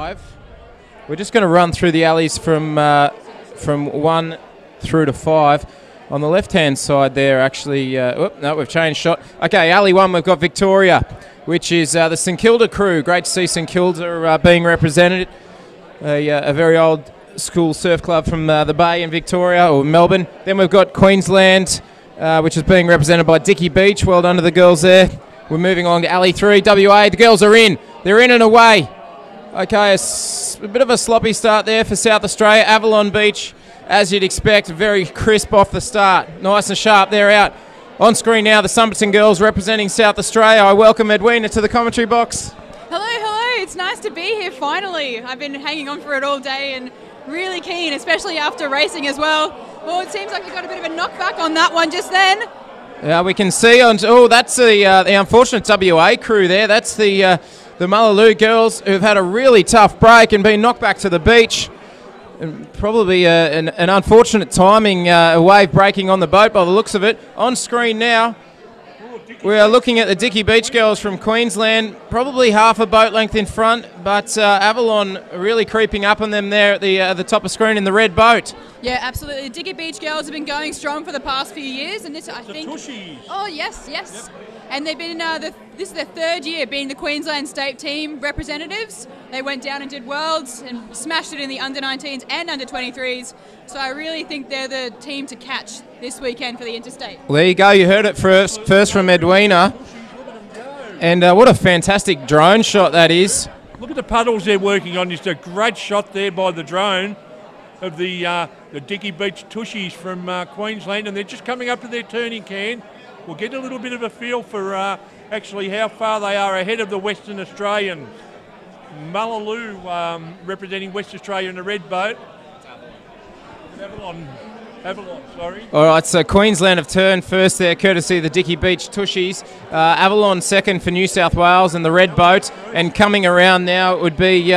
5. We're just going to run through the alleys from 1 through to 5. On the left-hand side there, actually, no, we've changed shot. Okay, alley 1, we've got Victoria, which is the St Kilda crew. Great to see St Kilda being represented. A very old school surf club from the Bay in Victoria, or Melbourne. Then we've got Queensland, which is being represented by Dickie Beach. Well done to the girls there. We're moving on to alley 3, WA. The girls are in. They're in and away. Okay, a bit of a sloppy start there for South Australia. Avalon Beach, as you'd expect, very crisp off the start. Nice and sharp, they're out. On screen now, the Sampson girls representing South Australia. I welcome Edwina to the commentary box. Hello, it's nice to be here finally. I've been hanging on for it all day and really keen, especially after racing as well. Well, it seems like we got a bit of a knockback on that one just then. Yeah, we can see on, that's the unfortunate WA crew there. That's the Mullaloo girls who've had a really tough break and been knocked back to the beach. And probably an unfortunate timing, a wave breaking on the boat by the looks of it. On screen now, we are looking at the Dickie Beach girls from Queensland, probably half a boat length in front, but Avalon really creeping up on them there at the top of screen in the red boat. Yeah, absolutely. The Dickie Beach girls have been going strong for the past few years, and this, I think. Oh yes. Yep. And they've been this is their 3rd year being the Queensland State Team representatives. They went down and did Worlds and smashed it in the under-19s and under-23s. So I really think they're the team to catch this weekend for the Interstate. Well, there you go. You heard it first from Edwina. And what a fantastic drone shot that is. Look at the puddles they're working on. Just a great shot there by the drone of the Dickie Beach Tushies from Queensland, and they're just coming up to their turning can. We'll get a little bit of a feel for actually how far they are ahead of the Western Australians. Mullaloo representing West Australia in the red boat. Avalon, sorry. All right, so Queensland have turned first there, courtesy of the Dickie Beach Tushies. Avalon second for New South Wales in the red boat, and coming around now would be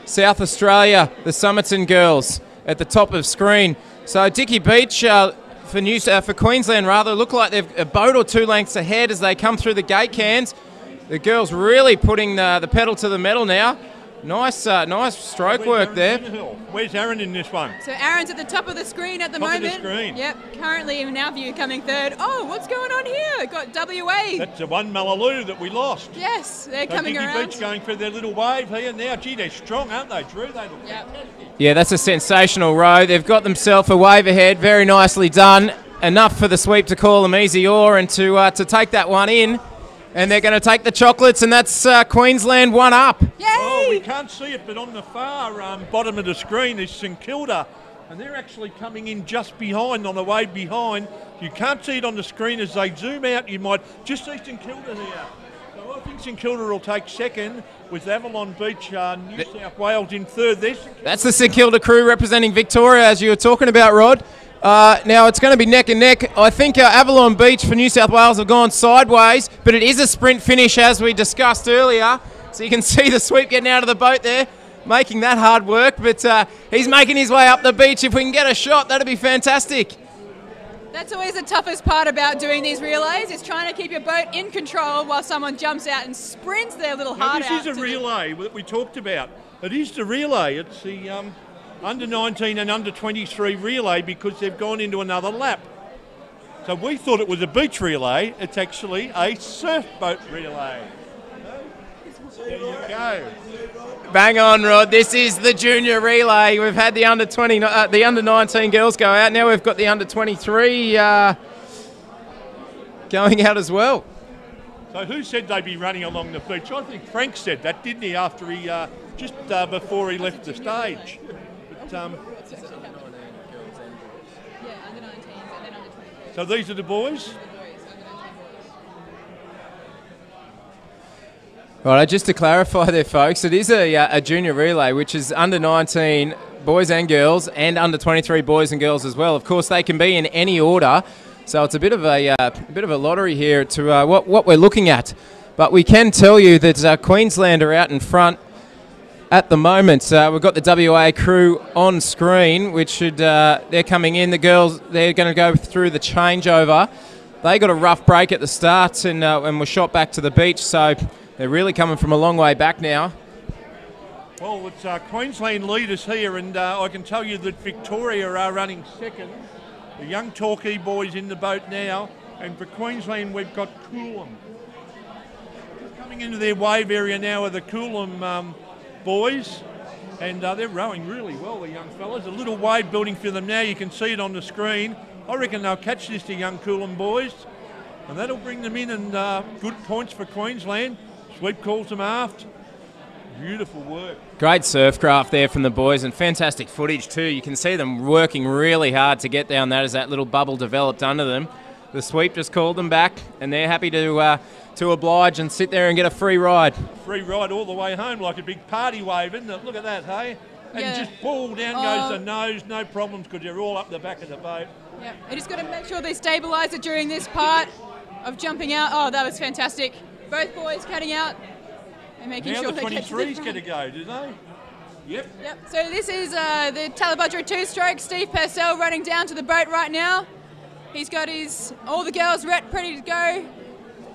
South Australia, the Somerton girls at the top of screen. So Dickie Beach for Queensland look like they've a boat or 2 lengths ahead as they come through the gate cans. The girls really putting the pedal to the metal now. Nice stroke work there. Where's Aaron in this one? So Aaron's at the top of the screen at the moment. Top of the screen. Yep, currently in our view coming 3rd. Oh, what's going on here? Got WA. That's the one Mullaloo that we lost. Yes, they're coming Dickie around. Beach going for their little wave here now. Gee, they're strong, aren't they, Drew? They look fantastic. Yeah, that's a sensational row. They've got themselves a wave ahead. Very nicely done. Enough for the sweep to call them easy oar and to take that one in. And they're going to take the chocolates, and that's Queensland 1 up. Yay! Oh, we can't see it, but on the far bottom of the screen is St Kilda, and they're actually coming in just behind, on the way behind. You can't see it on the screen. As they zoom out, you might just see St Kilda here. So I think St Kilda will take second, with Avalon Beach, New South Wales in 3rd. That's the St Kilda crew representing Victoria, as you were talking about, Rod. Now it's going to be neck and neck. I think Avalon Beach for New South Wales have gone sideways, but it is a sprint finish as we discussed earlier. So you can see the sweep getting out of the boat there, making that hard work, but he's making his way up the beach. If we can get a shot, that'd be fantastic. That's always the toughest part about doing these relays, is trying to keep your boat in control while someone jumps out and sprints their little heart out. This is a relay that we talked about. It is the relay. It's the under-19 and under-23 relay, because they've gone into another lap. So we thought it was a beach relay. It's actually a surf boat relay. There you go. Bang on, Rod. This is the junior relay. We've had the under-19 girls go out. Now we've got the under-23 going out as well. So who said they'd be running along the beach? I think Frank said that, didn't he, after he just before he left the stage. So these are the boys? Right, just to clarify there, folks, it is a junior relay, which is under-19 boys and girls, and under-23 boys and girls as well. Of course, they can be in any order, so it's a bit of a lottery here to what we're looking at. But we can tell you that Queensland are out in front at the moment. We've got the WA crew on screen, which should they're coming in. The girls, they're going to go through the changeover. They got a rough break at the start and were shot back to the beach, so They're really coming from a long way back now. Well, it's Queensland leaders here, and I can tell you that Victoria are running second. The young Torquay boys in the boat now, and for Queensland we've got Coolum. Coming into their wave area now are the Coolum boys, and they're rowing really well, the young fellas. A little wave building for them now, you can see it on the screen. I reckon they'll catch this, the young Coolum boys, and that'll bring them in, and good points for Queensland. Sweep calls them aft. Beautiful work. Great surf craft there from the boys, and fantastic footage too. You can see them working really hard to get down that as that little bubble developed under them. The sweep just called them back, and they're happy to oblige and sit there and get a free ride. Free ride all the way home, like a big party wave, isn't it? Look at that, hey? And just pull down goes the nose, no problems, because you're all up the back of the boat. Yeah, you just got to make sure they stabilise it during this part of jumping out. Oh, that was fantastic. Both boys cutting out and making sure they get to the front. Now the 23s get a go, do they? Yep. So this is the Talabudra two-stroke. Steve Purcell running down to the boat right now. He's got all the girls ready to go,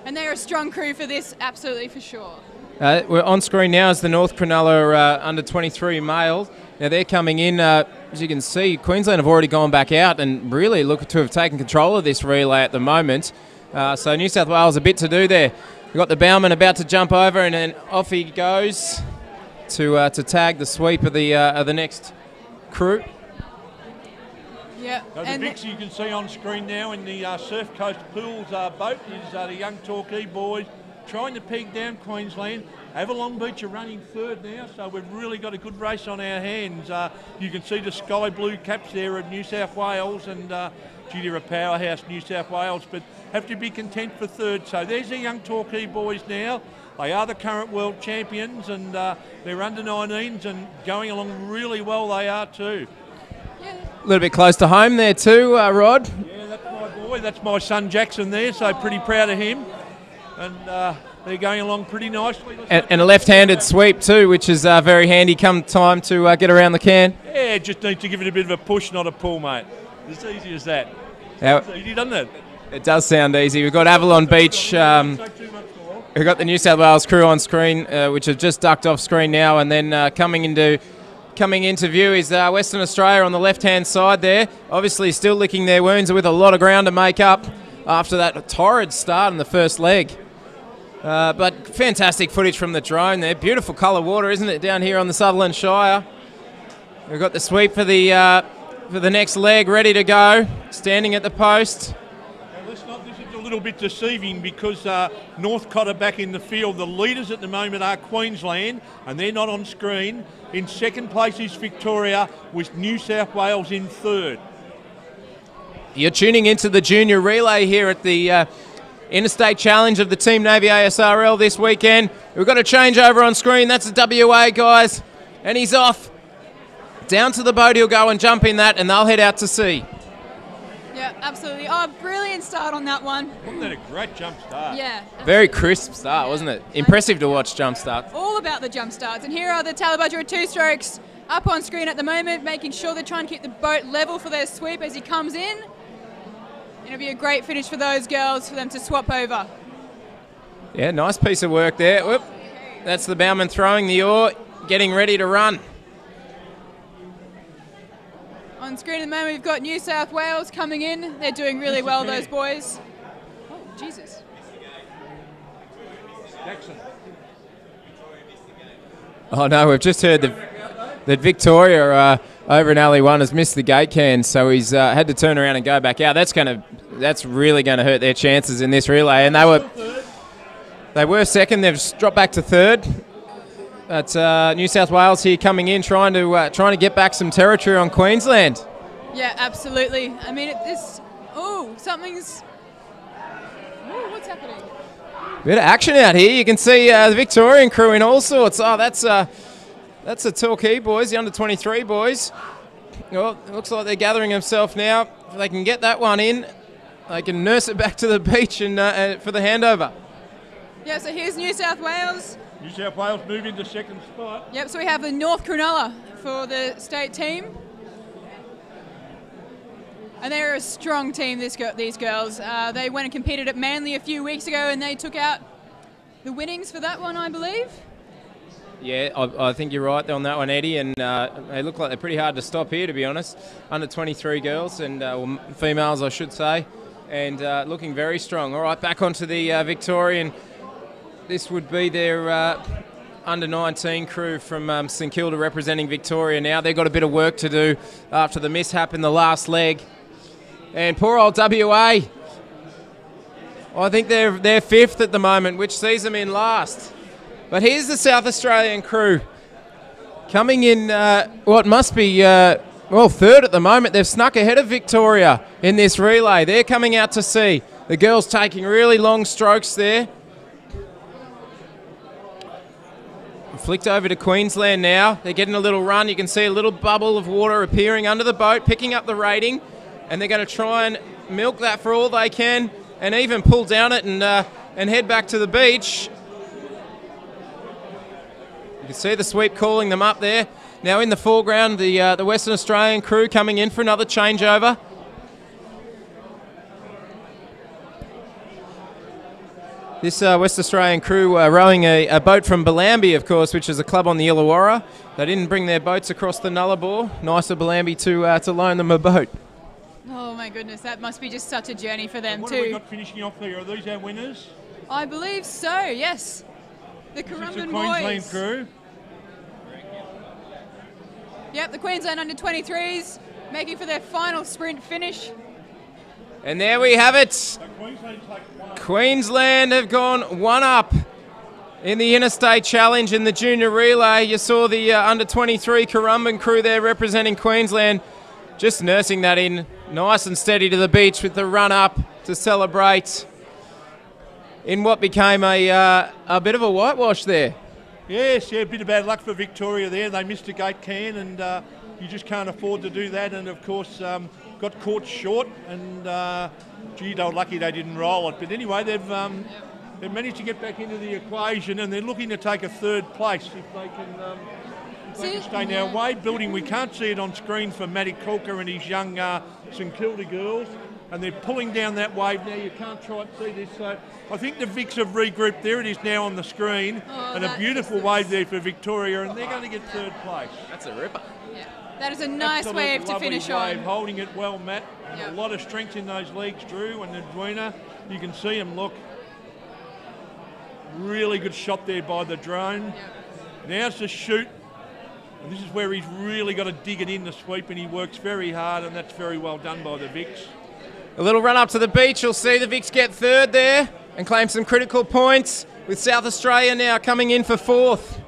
and they're a strong crew for this, absolutely for sure. We're on screen now is the North Cronulla under 23 male. Now they're coming in, as you can see, Queensland have already gone back out and really look to have taken control of this relay at the moment. So New South Wales a bit to do there. We've got the bowman about to jump over, and then off he goes to tag the sweep of the next crew. Yeah. So the Vicks you can see on screen now in the Surf Coast Pools boat is the young Torquay boys trying to peg down Queensland. Avalon Beach are running third now, so we've really got a good race on our hands. You can see the sky blue caps there of New South Wales, and Judy a powerhouse New South Wales, but have to be content for third. So there's the young Torquay boys now. They are the current world champions, and they're under 19s and going along really well, they are too. A little bit close to home there too, Rod. Yeah, that's my boy. That's my son Jackson there, so pretty proud of him. And they're going along pretty nicely. And a left-handed sweep too, which is very handy come time to get around the can. Yeah, just need to give it a bit of a push, not a pull, mate. It's as easy as that. It's easy, doesn't it? It does sound easy. We've got Avalon Beach. We've got the New South Wales crew on screen, which have just ducked off screen now, and then coming into view is Western Australia on the left-hand side there. Obviously still licking their wounds with a lot of ground to make up after that torrid start in the first leg. But fantastic footage from the drone there. Beautiful colour water, isn't it, down here on the Sutherland Shire. We've got the sweep for the next leg ready to go, standing at the post. This is a little bit deceiving because Northcott are back in the field. The leaders at the moment are Queensland, and they're not on screen. In second place is Victoria, with New South Wales in third. You're tuning into the junior relay here at the Interstate Challenge of the Team Navy ASRL this weekend. We've got a changeover on screen. That's the WA, guys. And he's off. Down to the boat he'll go and jump in that, and they'll head out to sea. Yeah, absolutely. Oh, brilliant start on that one. Wasn't that a great jump start? Yeah. Absolutely. Very crisp start, wasn't it? Impressive to watch jump starts. All about the jump starts. And here are the Talabudra two-strokes up on screen at the moment, making sure they're trying to keep the boat level for their sweep as he comes in. It'll be a great finish for those girls for them to swap over. Yeah, nice piece of work there. Whoop. That's the bowman throwing the oar, getting ready to run. On screen at the moment, we've got New South Wales coming in. They're doing really well, those boys. Oh, Jesus. Jackson. Oh, no, we've just heard that Victoria over in Alley 1 has missed the gate can, so he's had to turn around and go back out. That's really going to hurt their chances in this relay. And they were second. They've dropped back to third. But New South Wales here coming in, trying to get back some territory on Queensland. Yeah, absolutely. I mean, something's. Oh, what's happening? Bit of action out here. You can see the Victorian crew in all sorts. Oh, that's the Torquay boys, the under 23 boys. Well, it looks like they're gathering themselves now. If they can get that one in, they can nurse it back to the beach and for the handover. Yeah, so here's New South Wales. New South Wales move into second spot. Yep, so we have the North Cronulla for the state team. And they're a strong team, these girls. They went and competed at Manly a few weeks ago, and they took out the winnings for that one, I believe. Yeah, I think you're right on that one, Eddie, and they look like they're pretty hard to stop here, to be honest. Under 23 girls, and well, females, I should say, and looking very strong. All right, back onto the Victorian. This would be their under 19 crew from St Kilda representing Victoria now. They've got a bit of work to do after the mishap in the last leg. And poor old WA, I think they're fifth at the moment, which sees them in last. But here's the South Australian crew coming in what must be, well, third at the moment. They've snuck ahead of Victoria in this relay. They're coming out to sea. The girls taking really long strokes there. Flicked over to Queensland now. They're getting a little run. You can see a little bubble of water appearing under the boat, picking up the rating. And they're going to try and milk that for all they can and even pull down it and head back to the beach. You can see the sweep calling them up there. Now in the foreground, the Western Australian crew coming in for another changeover. This West Australian crew rowing a boat from Bellambi, of course, which is a club on the Elouera. They didn't bring their boats across the Nullarbor. Nice of Bellambi to loan them a boat. Oh my goodness, that must be just such a journey for them what too. What have we got finishing off there? Are these our winners? I believe so, yes. The Currumbin Queensland boys. crew. Yep, the Queensland under-23s making for their final sprint finish. And there we have it. Queensland have gone one up in the Interstate Challenge in the junior relay. You saw the under-23 Currumbin crew there representing Queensland, just nursing that in nice and steady to the beach with the run up to celebrate in what became a bit of a whitewash there. Yes, yeah, a bit of bad luck for Victoria there. They missed a gate can, and you just can't afford to do that. And of course, got caught short, and gee, they were lucky they didn't roll it. But anyway, they've managed to get back into the equation, and they're looking to take a third place if they can. Stay now. Wave building, we can't see it on screen for Matty Coulker and his young St Kilda girls, and they're pulling down that wave now. You can't try and see this. So I think the Vics have regrouped. There it is now on the screen, and a beautiful wave there for Victoria, and they're going to get third place. That's a ripper. Yeah. That is a nice wave to finish on. Holding it well, Matt. Yep. A lot of strength in those legs, Drew and Edwina. You can see them, look. Really good shot there by the drone. Yep. Now's the shoot. And this is where he's really got to dig it in the sweep, and he works very hard, and that's very well done by the Vics. A little run up to the beach. You'll see the Vics get third there and claim some critical points, with South Australia now coming in for fourth.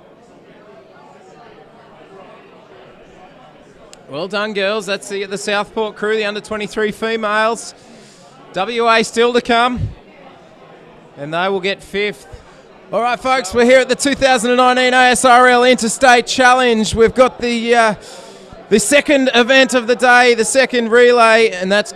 Well done, girls. That's the Southport crew, the under-23 females. WA still to come, and they will get fifth. All right, folks, we're here at the 2019 ASRL Interstate Challenge. We've got the second event of the day, the second relay, and that's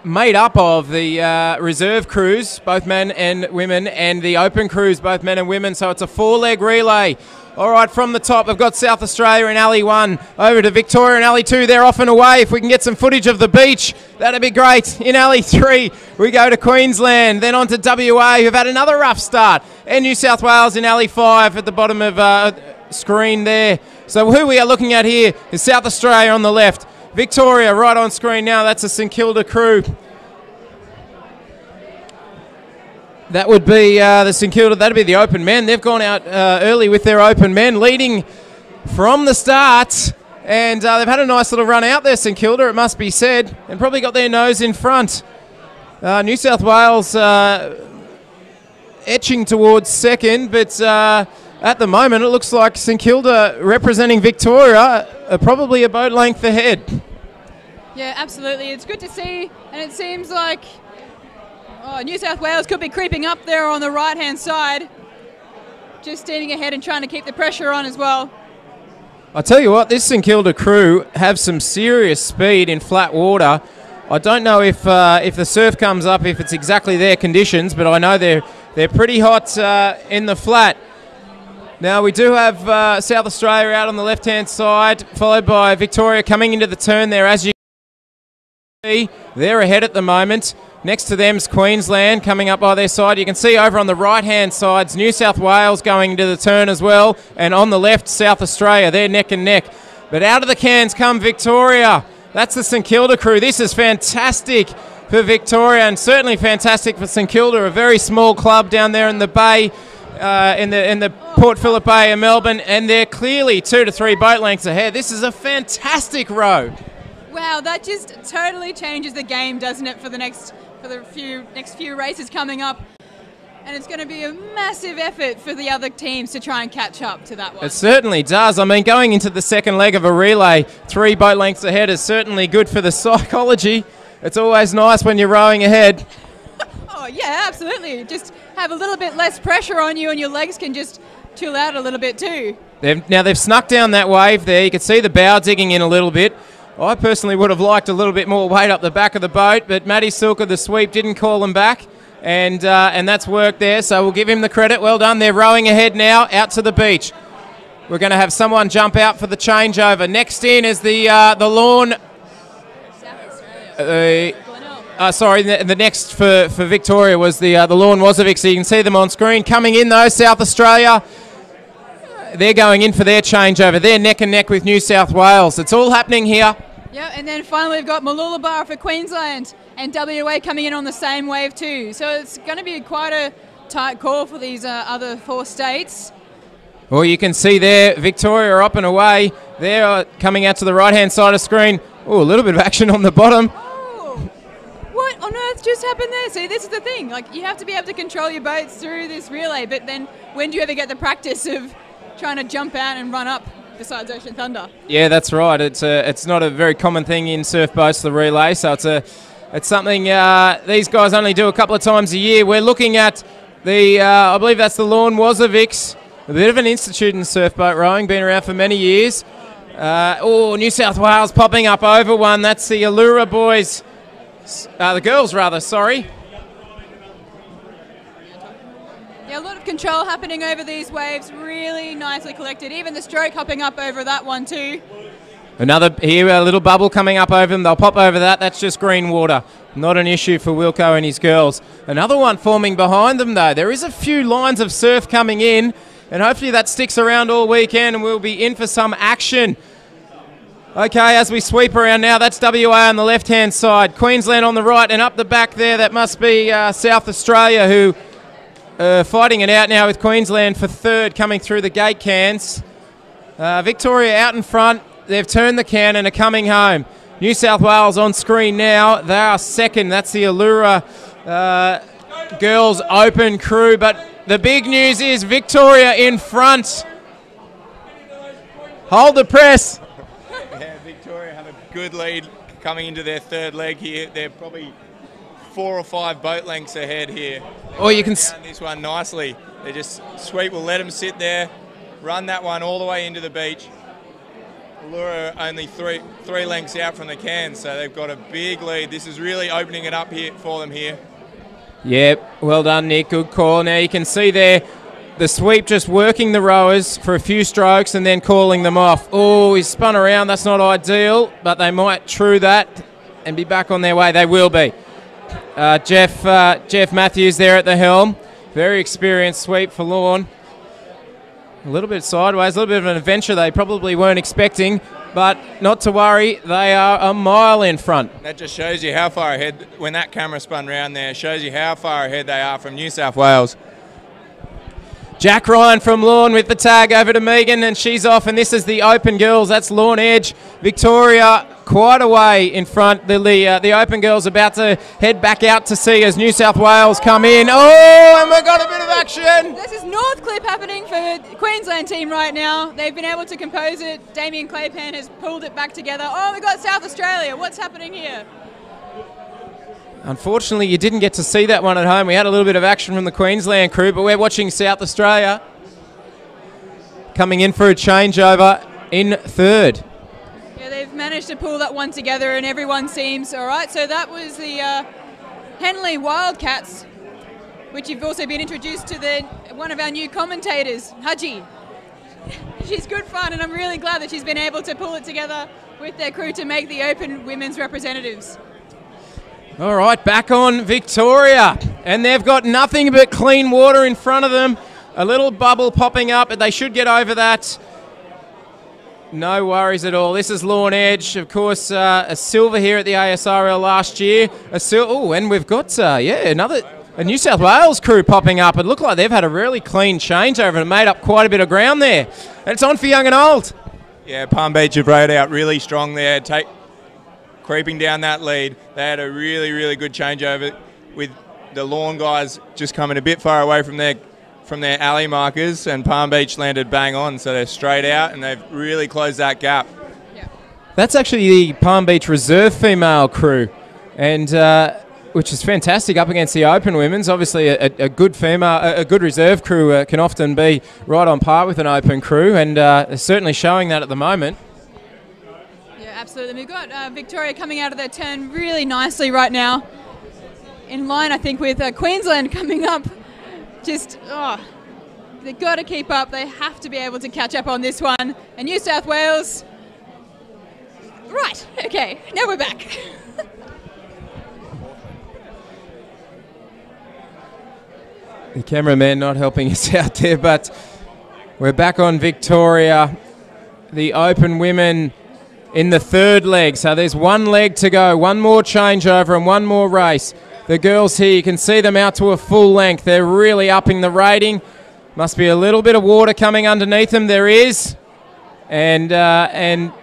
made up of the reserve crews, both men and women, and the open crews, both men and women. So it's a four-leg relay. All right, from the top, we've got South Australia in Alley 1, over to Victoria in Alley 2. They're off and away. If we can get some footage of the beach, that'd be great. In Alley 3, we go to Queensland, then on to WA, who've had another rough start, and New South Wales in Alley 5 at the bottom of screen there. So who we are looking at here is South Australia on the left. Victoria right on screen now. That's a St Kilda crew. That would be the St Kilda, that'd be the open men. They've gone out early with their open men, leading from the start. And they've had a nice little run out there, St Kilda, it must be said, and probably got their nose in front. New South Wales etching towards second, but at the moment it looks like St Kilda representing Victoria are probably a boat length ahead. Yeah, absolutely. It's good to see, and it seems like New South Wales could be creeping up there on the right-hand side, just standing ahead and trying to keep the pressure on as well. I tell you what, this St Kilda crew have some serious speed in flat water. I don't know if the surf comes up, if it's exactly their conditions, but I know they're pretty hot in the flat. Now we do have South Australia out on the left-hand side, followed by Victoria coming into the turn there, as you They're ahead at the moment. Next to them's Queensland coming up by their side. You can see over on the right-hand side's New South Wales going into the turn as well. And on the left, South Australia. They're neck and neck. But out of the cans come Victoria. That's the St Kilda crew. This is fantastic for Victoria and certainly fantastic for St Kilda, a very small club down there in the bay, in the Port Phillip Bay of Melbourne. And they're clearly 2 to 3 boat lengths ahead. This is a fantastic row. Wow, that just totally changes the game, doesn't it, for the next few races coming up? And it's going to be a massive effort for the other teams to try and catch up to that one. It certainly does. I mean, going into the second leg of a relay, 3 boat lengths ahead is certainly good for the psychology. It's always nice when you're rowing ahead. Oh, yeah, absolutely. Just have a little bit less pressure on you and your legs can just chill out a little bit too. They've snuck down that wave there. You can see the bow digging in a little bit. I personally would have liked a little bit more weight up the back of the boat, but Matty Silk the sweep didn't call them back, and that's worked there, so we'll give him the credit. Well done. They're rowing ahead now out to the beach. We're going to have someone jump out for the changeover. Next in is the lawn. The next for Victoria was the Lawn Wazovic, so you can see them on screen. Coming in, though, South Australia. They're going in for their changeover. They're neck and neck with New South Wales. It's all happening here. Yeah, and then finally we've got Mooloolaba for Queensland and WA coming in on the same wave too. So it's going to be quite a tight call for these other 4 states. Well, you can see there, Victoria are up and away. They're coming out to the right-hand side of screen. Oh, a little bit of action on the bottom. Oh, what on earth just happened there? See, this is the thing. Like, you have to be able to control your boats through this relay, but then when do you ever get the practice of trying to jump out and run up besides Ocean Thunder? Yeah, that's right. It's not a very common thing in surf boats, the relay, so it's something these guys only do a couple of times a year. We're looking at I believe that's the Lawn Wazovics, a bit of an institute in surf boat rowing, been around for many years. New South Wales popping up over one. That's the Elouera boys, the girls rather, sorry. Yeah, a lot of control happening over these waves, really nicely collected. Even the stroke hopping up over that one too. Another here, a little bubble coming up over them. They'll pop over that. That's just green water. Not an issue for Wilco and his girls. Another one forming behind them though. There is a few lines of surf coming in, and hopefully that sticks around all weekend and we'll be in for some action. Okay, as we sweep around now, that's WA on the left-hand side. Queensland on the right, and up the back there, that must be South Australia, who fighting it out now with Queensland for 3rd coming through the gate cans. Victoria out in front. They've turned the can and are coming home. New South Wales on screen now. They are 2nd. That's the Elouera Girls Open crew. But the big news is Victoria in front. Hold the press. Yeah, Victoria have a good lead coming into their 3rd leg here. They're probably 4 or 5 boat lengths ahead here. Or you can down this one nicely. They just sweep. Will let them sit there, run that one all the way into the beach. Elouera only three lengths out from the can, so they've got a big lead. This is really opening it up here for them here. Yep, well done, Nick. Good call. Now you can see there the sweep just working the rowers for a few strokes and then calling them off. Oh, he's spun around. That's not ideal, but they might true that and be back on their way. They will be. Jeff Matthews there at the helm. Very experienced sweep for Lawn. A little bit sideways, a little bit of an adventure they probably weren't expecting, but not to worry, they are a mile in front. That just shows you how far ahead, when that camera spun round there, shows you how far ahead they are from New South Wales. Jack Ryan from Lawn with the tag over to Megan, and she's off, and this is the Open girls. That's Lawn Edge. Victoria quite a way in front. The Open girls about to head back out to sea as New South Wales come in. Oh, and we've got a bit of action. This is North Clip happening for the Queensland team right now. They've been able to compose it. Damien Claypan has pulled it back together. Oh, we've got South Australia. What's happening here? Unfortunately, you didn't get to see that one at home. We had a little bit of action from the Queensland crew, but we're watching South Australia coming in for a changeover in 3rd. Yeah, they've managed to pull that one together and everyone seems all right. So that was the Henley Wildcats, which you've also been introduced to one of our new commentators, Haji. She's good fun, and I'm really glad that she's been able to pull it together with their crew to make the Open women's representatives. All right, back on Victoria. And they've got nothing but clean water in front of them. A little bubble popping up, but they should get over that. No worries at all. This is Lawn Edge, of course, a silver here at the ASRL last year. And we've got, a New South Wales crew popping up. It looked like they've had a really clean changeover and made up quite a bit of ground there. And it's on for young and old. Yeah, Palm Beach have rode out really strong there, creeping down that lead. They had a really, really good changeover with the Lawn guys just coming a bit far away from their alley markers, and Palm Beach landed bang on, so they're straight out and they've really closed that gap. Yeah. That's actually the Palm Beach Reserve Female crew, and which is fantastic up against the Open Women's. Obviously, a good female, a good reserve crew can often be right on par with an Open crew, and they're certainly showing that at the moment. Yeah, absolutely. We've got Victoria coming out of their turn really nicely right now, in line, I think, with Queensland coming up. They've got to keep up. They have to be able to catch up on this one. And New South Wales, right, okay, now we're back. The cameraman not helping us out there, but we're back on Victoria. The Open women in the third leg. So there's one leg to go, one more changeover and one more race. The girls here, you can see them out to a full length. They're really upping the rating. Must be a little bit of water coming underneath them. There is. And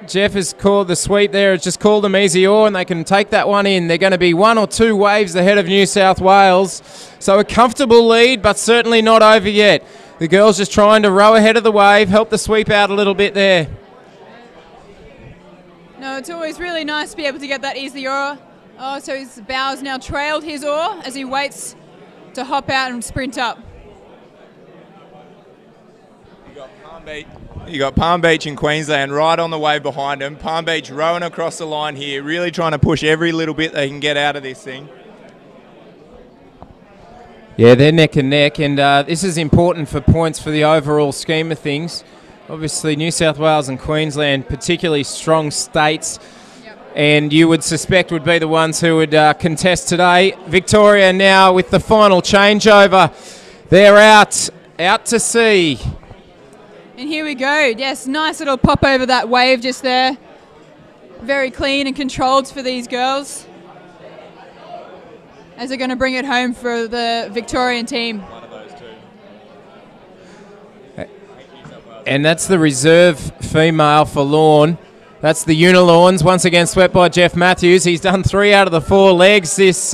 Jeff has called the sweep there. It's just called them easy ore, and they can take that one in. They're going to be 1 or 2 waves ahead of New South Wales. So a comfortable lead, but certainly not over yet. The girls just trying to row ahead of the wave, help the sweep out a little bit there. No, it's always really nice to be able to get that easy oar. Oh, so his bow's now trailed his oar as he waits to hop out and sprint up. You got Palm Beach in Queensland right on the wave behind him. Palm Beach rowing across the line here, really trying to push every little bit they can get out of this thing. Yeah, they're neck and neck, and this is important for points for the overall scheme of things. Obviously, New South Wales and Queensland, particularly strong states, and you would suspect would be the ones who would contest today. Victoria now with the final changeover. They're out to sea. And here we go. Yes, nice little pop over that wave just there. Very clean and controlled for these girls, as they're going to bring it home for the Victorian team. One of those two. And that's the reserve female for Lawn. That's the Unilawns, once again swept by Jeff Matthews. He's done 3 out of the 4 legs this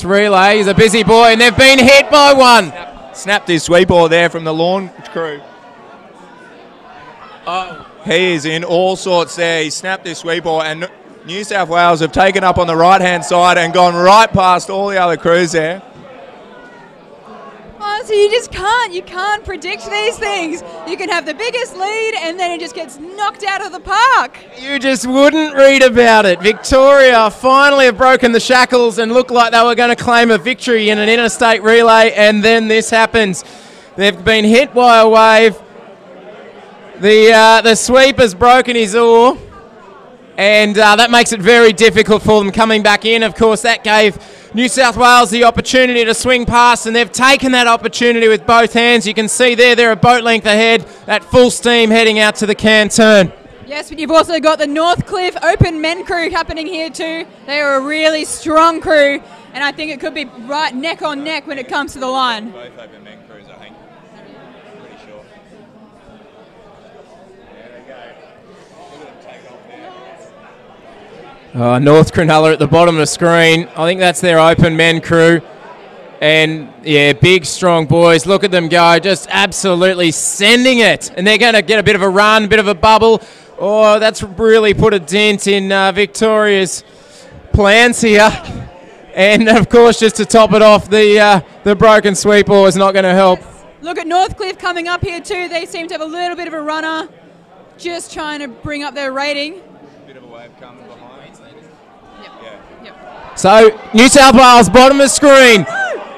relay. He's a busy boy, and they've been hit by one. Snapped his sweep ball there from the Lawn crew. Oh, he is in all sorts there. He snapped his sweep ball, and New South Wales have taken up on the right-hand side and gone right past all the other crews there. Oh, so you can't predict these things. You can have the biggest lead and then it just gets knocked out of the park. You just wouldn't read about it. Victoria finally have broken the shackles and looked like they were going to claim a victory in an interstate relay, and then this happens. They've been hit by a wave. The sweep has broken his oar, and that makes it very difficult for them coming back in. Of course, that gave New South Wales the opportunity to swing past, and they've taken that opportunity with both hands. You can see there, they're a boat length ahead at full steam heading out to the can turn. Yes, but you've also got the Northcliffe Open men crew happening here too. They are a really strong crew, and I think it could be right neck on neck when it comes to the line. Both Open men crews, I think. Pretty sure. There they go. Look at them take off there. North Cronulla at the bottom of the screen. I think that's their Open men crew. And, yeah, big, strong boys. Look at them go, just absolutely sending it. And they're going to get a bit of a run, a bit of a bubble. Oh, that's really put a dent in Victoria's plans here. And, of course, just to top it off, the broken sweep oar is not going to help. Look at Northcliffe coming up here too. They seem to have a little bit of a runner, just trying to bring up their rating. Bit of a wave coming behind. Yep. Yeah. Yep. So, New South Wales, bottom of the screen.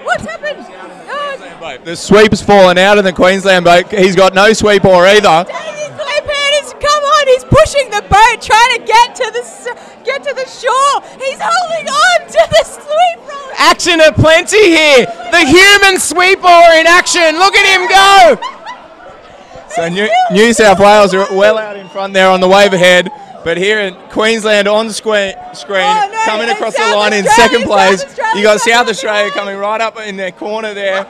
What's happened? The sweep's fallen out in the Queensland boat. He's got no sweep oar either. David Claypan is, come on, he's pushing the boat, trying to get to the shore. He's holding on to the action aplenty here. The human sweep oar in action. Look at him go. So New South Wales are well out in front there on the wave ahead, but here in Queensland on screen, coming across the line in second place, you got South Australia coming right up in their corner there.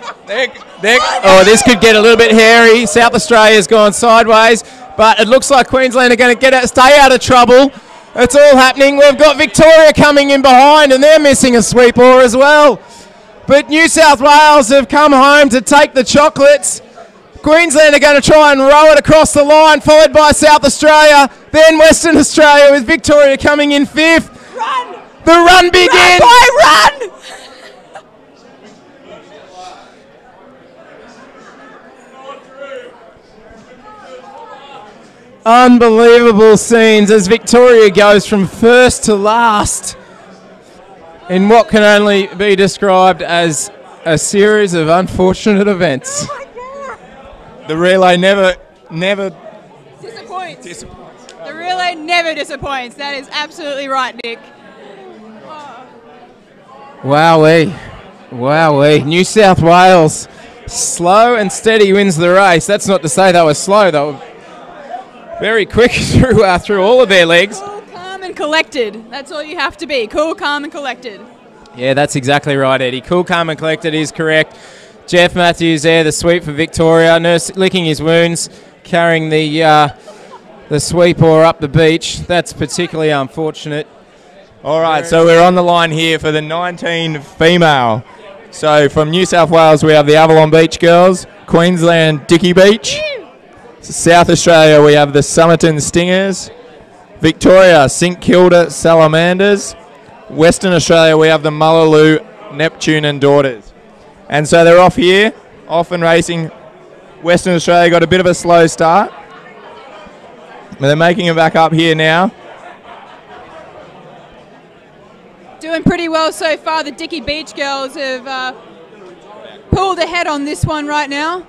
Oh, this could get a little bit hairy. South Australia's gone sideways, but it looks like Queensland are going to stay out of trouble. It's all happening. We've got Victoria coming in behind, and they're missing a sweep oar as well. But New South Wales have come home to take the chocolates. Queensland are going to try and row it across the line, followed by South Australia, then Western Australia with Victoria coming in fifth. Run! The run begins! Run, boy, run! Unbelievable scenes as Victoria goes from first to last in what can only be described as a series of unfortunate events. The relay never Disappoints. The relay never disappoints. That is absolutely right, Nick. Oh. Wowee. New South Wales, slow and steady wins the race. That's not to say they were slow. They were very quick through all of their legs. Cool, calm and collected. That's all you have to be. Cool, calm and collected. Yeah, that's exactly right, Eddie. Cool, calm and collected is correct. Jeff Matthews there, the sweep for Victoria. Nurse licking his wounds, carrying the sweep oar up the beach. That's particularly unfortunate. All right, so we're on the line here for the U19 Female. So from New South Wales, we have the Avalon Beach Girls, Queensland Dickey Beach. South Australia, we have the Somerton Stingers. Victoria, St Kilda Salamanders. Western Australia, we have the Mullaloo Neptune and Daughters. And so they're off here, off and racing. Western Australia got a bit of a slow start, but they're making it back up here now. Doing pretty well so far. The Dickey Beach girls have pulled ahead on this one right now.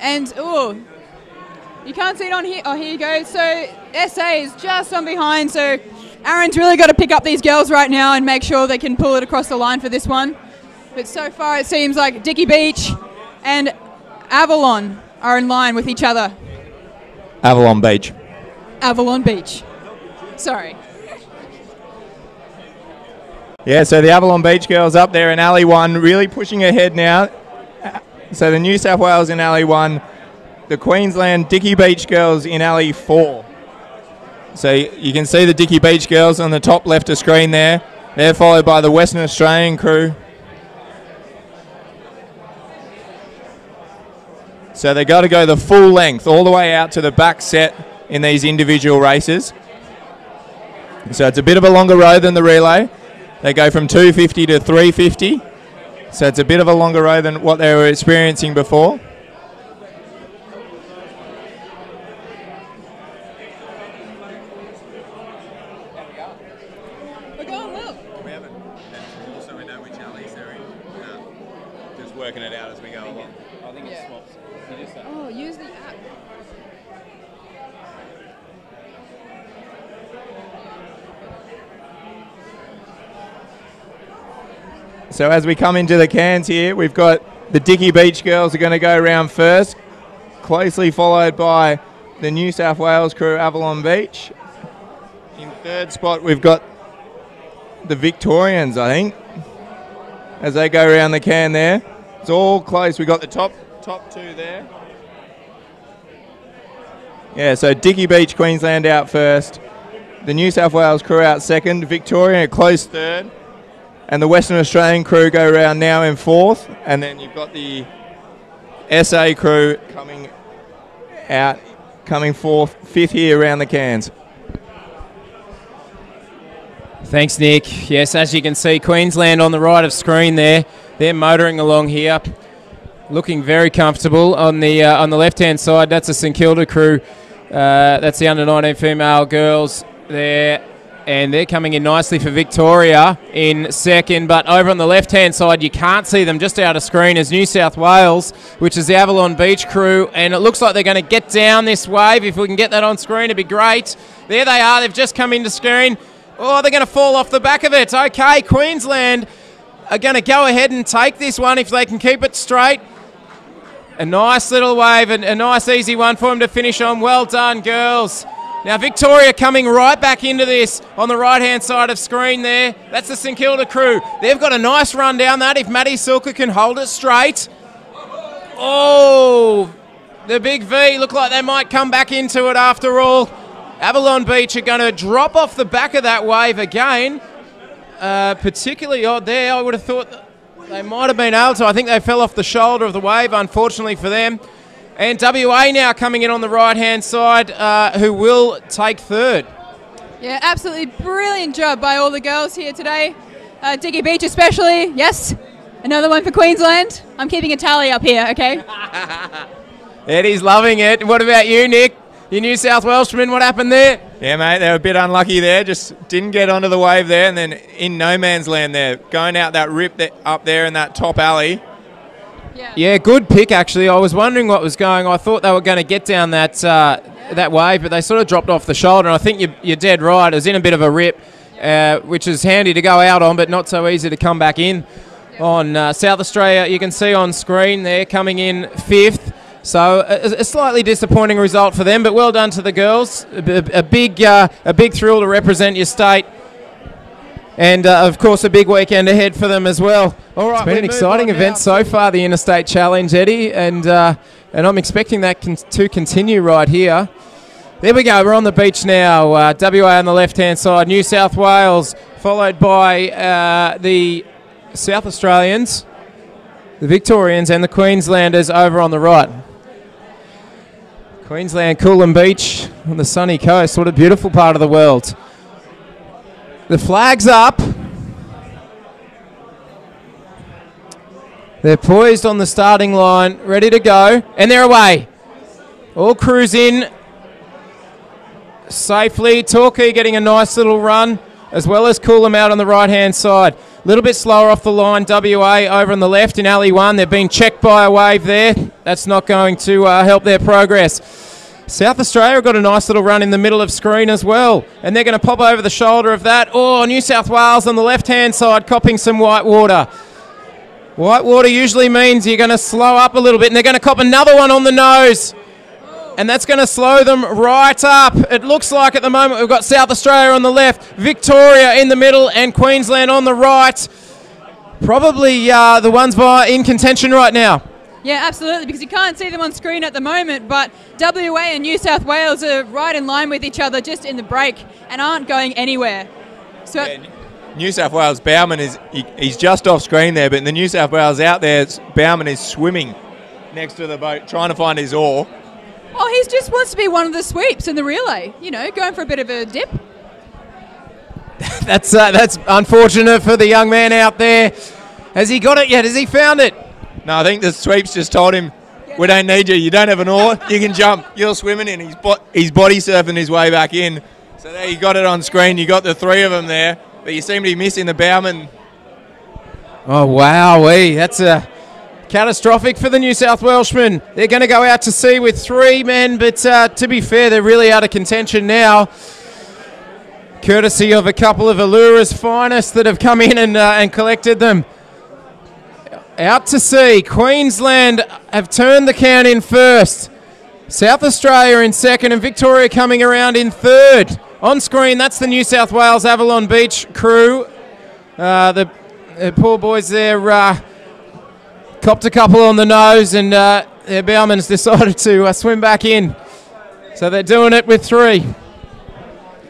And, you can't see it on here. Oh, here you go. So SA is just on behind. So Aaron's really got to pick up these girls right now and make sure they can pull it across the line for this one. But so far it seems like Dickey Beach and Avalon are in line with each other. Avalon Beach. Avalon Beach. Sorry. Yeah, so the Avalon Beach girls up there in Alley 1 really pushing ahead now. So the New South Wales in Alley 1, the Queensland Dickey Beach girls in Alley 4. So you can see the Dickey Beach girls on the top left of screen there. They're followed by the Western Australian crew. So they got to go the full length all the way out to the back set in these individual races. So it's a bit of a longer row than the relay. They go from 250 to 350. So it's a bit of a longer row than what they were experiencing before. We're going well. We haven't. So we know which alleys they're in. Just working it out as we go along. I think it swaps. Oh, use the app. So as we come into the cans here, we've got the Dickey Beach girls are going to go around first, closely followed by the New South Wales crew, Avalon Beach. In third spot, we've got the Victorians, I think, as they go around the can there. It's all close. We've got the top two there. Yeah, so Dickey Beach, Queensland out first. The New South Wales crew out second. Victoria a close third. And the Western Australian crew go around now in fourth. And then you've got the SA crew coming fifth here around the cans. Thanks, Nick. Yes, as you can see, Queensland on the right of screen there. They're motoring along here, looking very comfortable. On the left-hand side, that's a St Kilda crew. That's the under-19 female girls there. And they're coming in nicely for Victoria in second. But over on the left-hand side, you can't see them just out of screen, is New South Wales, which is the Avalon Beach crew. And it looks like they're going to get down this wave. If we can get that on screen, it'd be great. There they are. They've just come into screen. Oh, they're going to fall off the back of it. Okay, Queensland are going to go ahead and take this one if they can keep it straight. A nice little wave, and a nice easy one for them to finish on. Well done, girls. Now Victoria coming right back into this on the right-hand side of screen there. That's the St Kilda crew. They've got a nice run down that if Maddie Silka can hold it straight. Oh, the big V look like they might come back into it after all. Avalon Beach are going to drop off the back of that wave again. Particularly odd there. I would have thought that they might have been able to. I think they fell off the shoulder of the wave, unfortunately for them. And WA now coming in on the right-hand side, who will take third. Yeah, absolutely brilliant job by all the girls here today. Diggy Beach especially, yes. Another one for Queensland. I'm keeping a tally up here, okay? Eddie's loving it. What about you, Nick? Your New South Welshman, what happened there? Yeah, mate, they were a bit unlucky there. Just didn't get onto the wave there, and then in no man's land there. Going out that rip up there in that top alley. Yeah, good pick, actually. I was wondering what was going on. I thought they were going to get down that that wave, but they sort of dropped off the shoulder, and I think you're dead right. It was in a bit of a rip, which is handy to go out on, but not so easy to come back in. On South Australia, you can see on screen there coming in 5th. So a slightly disappointing result for them, but well done to the girls. A big thrill to represent your state. And, of course, a big weekend ahead for them as well. All right, it's been an exciting event so far, the Interstate Challenge, Eddie, and I'm expecting that to continue right here. There we go, we're on the beach now. WA on the left-hand side, New South Wales, followed by the South Australians, the Victorians, and the Queenslanders over on the right. Queensland, Coolum Beach on the sunny coast. What a beautiful part of the world. The flag's up. They're poised on the starting line, ready to go, and they're away. All crews in safely. Torquay getting a nice little run, as well as Coolum out on the right-hand side. A little bit slower off the line, WA over on the left in Alley 1. They've been checked by a wave there. That's not going to help their progress. South Australia got a nice little run in the middle of screen as well, and they're going to pop over the shoulder of that. Oh, New South Wales on the left-hand side copping some white water. White water usually means you're going to slow up a little bit, and they're going to cop another one on the nose. And that's going to slow them right up. It looks like at the moment we've got South Australia on the left, Victoria in the middle, and Queensland on the right. Probably the ones in contention right now. Yeah, absolutely, because you can't see them on screen at the moment, but WA and New South Wales are right in line with each other just in the break and aren't going anywhere. So yeah, New South Wales, Bauman, he's just off screen there, but in the New South Wales out there, Bauman is swimming next to the boat, trying to find his oar. Oh, he just wants to be one of the sweeps in the relay, you know, going for a bit of a dip. That's unfortunate for the young man out there. Has he got it yet? Has he found it? No, I think the sweeps just told him, we don't need you. You don't have an oar. You can jump. You're swimming in. He's body surfing his way back in. So there you got it on screen. You got the three of them there, but you seem to be missing the Bauman. Oh, wowee. That's catastrophic for the New South Welshmen. They're going to go out to sea with 3 men, but to be fair, they're really out of contention now. Courtesy of a couple of Elouera's finest that have come in and collected them. Out to sea. Queensland have turned the count in first. South Australia in second, and Victoria coming around in third. On screen, that's the New South Wales Avalon Beach crew. The poor boys there copped a couple on the nose, and their bowman's decided to swim back in. So they're doing it with 3.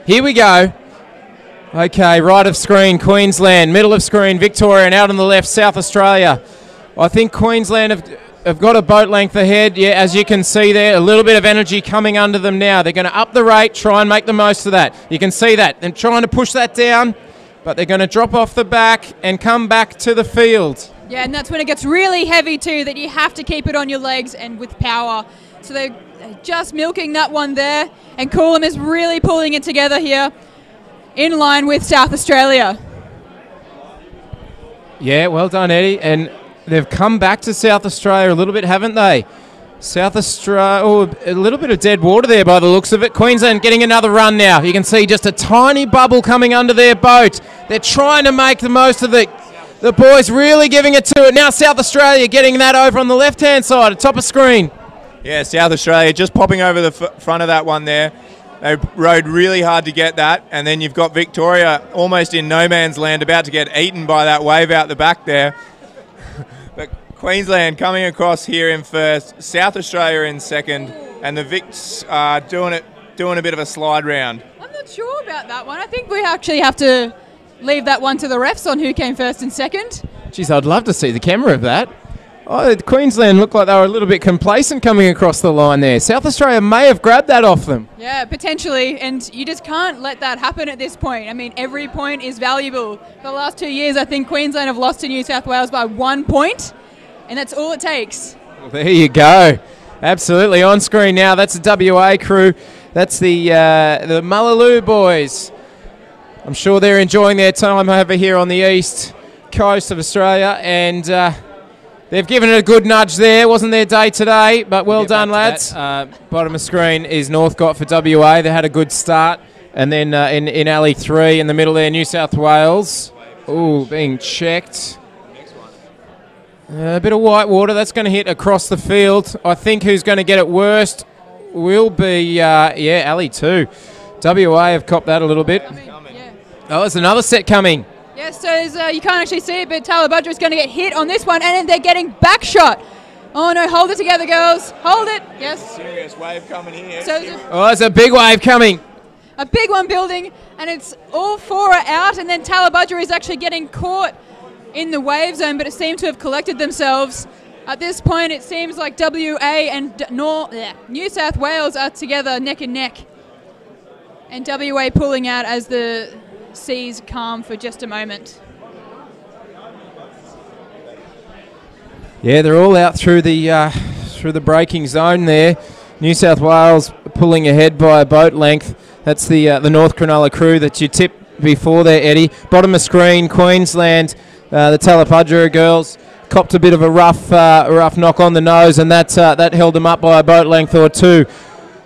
Here we go. Okay, right of screen, Queensland. Middle of screen, Victoria, and out on the left, South Australia. I think Queensland have got a boat length ahead. Yeah, as you can see there, a little bit of energy coming under them now. They're going to up the rate, try and make the most of that. You can see that. They're trying to push that down, but they're going to drop off the back and come back to the field. Yeah, and that's when it gets really heavy too, that you have to keep it on your legs and with power. So they're just milking that one there, and Coolum is really pulling it together here in line with South Australia. Yeah, well done, Eddie. And they've come back to South Australia a little bit, haven't they? South Australia, a little bit of dead water there by the looks of it. Queensland getting another run now. You can see just a tiny bubble coming under their boat. They're trying to make the most of it. The boys really giving it to it. Now South Australia getting that over on the left-hand side, top of screen. Yeah, South Australia just popping over the front of that one there. They rode really hard to get that, and then you've got Victoria almost in no man's land, about to get eaten by that wave out the back there. But Queensland coming across here in first, South Australia in second, and the Vics are doing a bit of a slide round. I'm not sure about that one. I think we actually have to leave that one to the refs on who came first and second. Geez, I'd love to see the camera of that. Oh, Queensland looked like they were a little bit complacent coming across the line there. South Australia may have grabbed that off them. Yeah, potentially, and you just can't let that happen at this point. I mean, every point is valuable. For the last 2 years, I think Queensland have lost to New South Wales by 1 point, and that's all it takes. Well, there you go. Absolutely on screen now. That's the WA crew. That's the Mullaloo boys. I'm sure they're enjoying their time over here on the east coast of Australia, and they've given it a good nudge there. Wasn't their day today, but well done, lads. Bottom of screen is Northcott for WA. They had a good start, and then in alley 3 in the middle there, New South Wales. Ooh, being checked. A bit of white water. That's going to hit across the field. I think who's going to get it worst will be, alley 2. WA have copped that a little bit. Oh, there's another set coming. Yes, so you can't actually see it, but Talabudra is going to get hit on this one, and then they're getting back shot. Oh no, hold it together, girls. Hold it. Yes. Serious wave coming here. So there's a big wave coming. A big one building, and it's all 4 are out, and then Talabudra is actually getting caught in the wave zone, but it seemed to have collected themselves. At this point, it seems like WA and New South Wales are together neck and neck. And WA pulling out as the seas calm for just a moment. Yeah, they're all out through the braking zone there. New South Wales pulling ahead by a boat length. That's the North Cronulla crew that you tipped before there, Eddie. Bottom of screen, Queensland, the Talabudra girls copped a bit of a rough knock on the nose, and that held them up by a boat length or 2.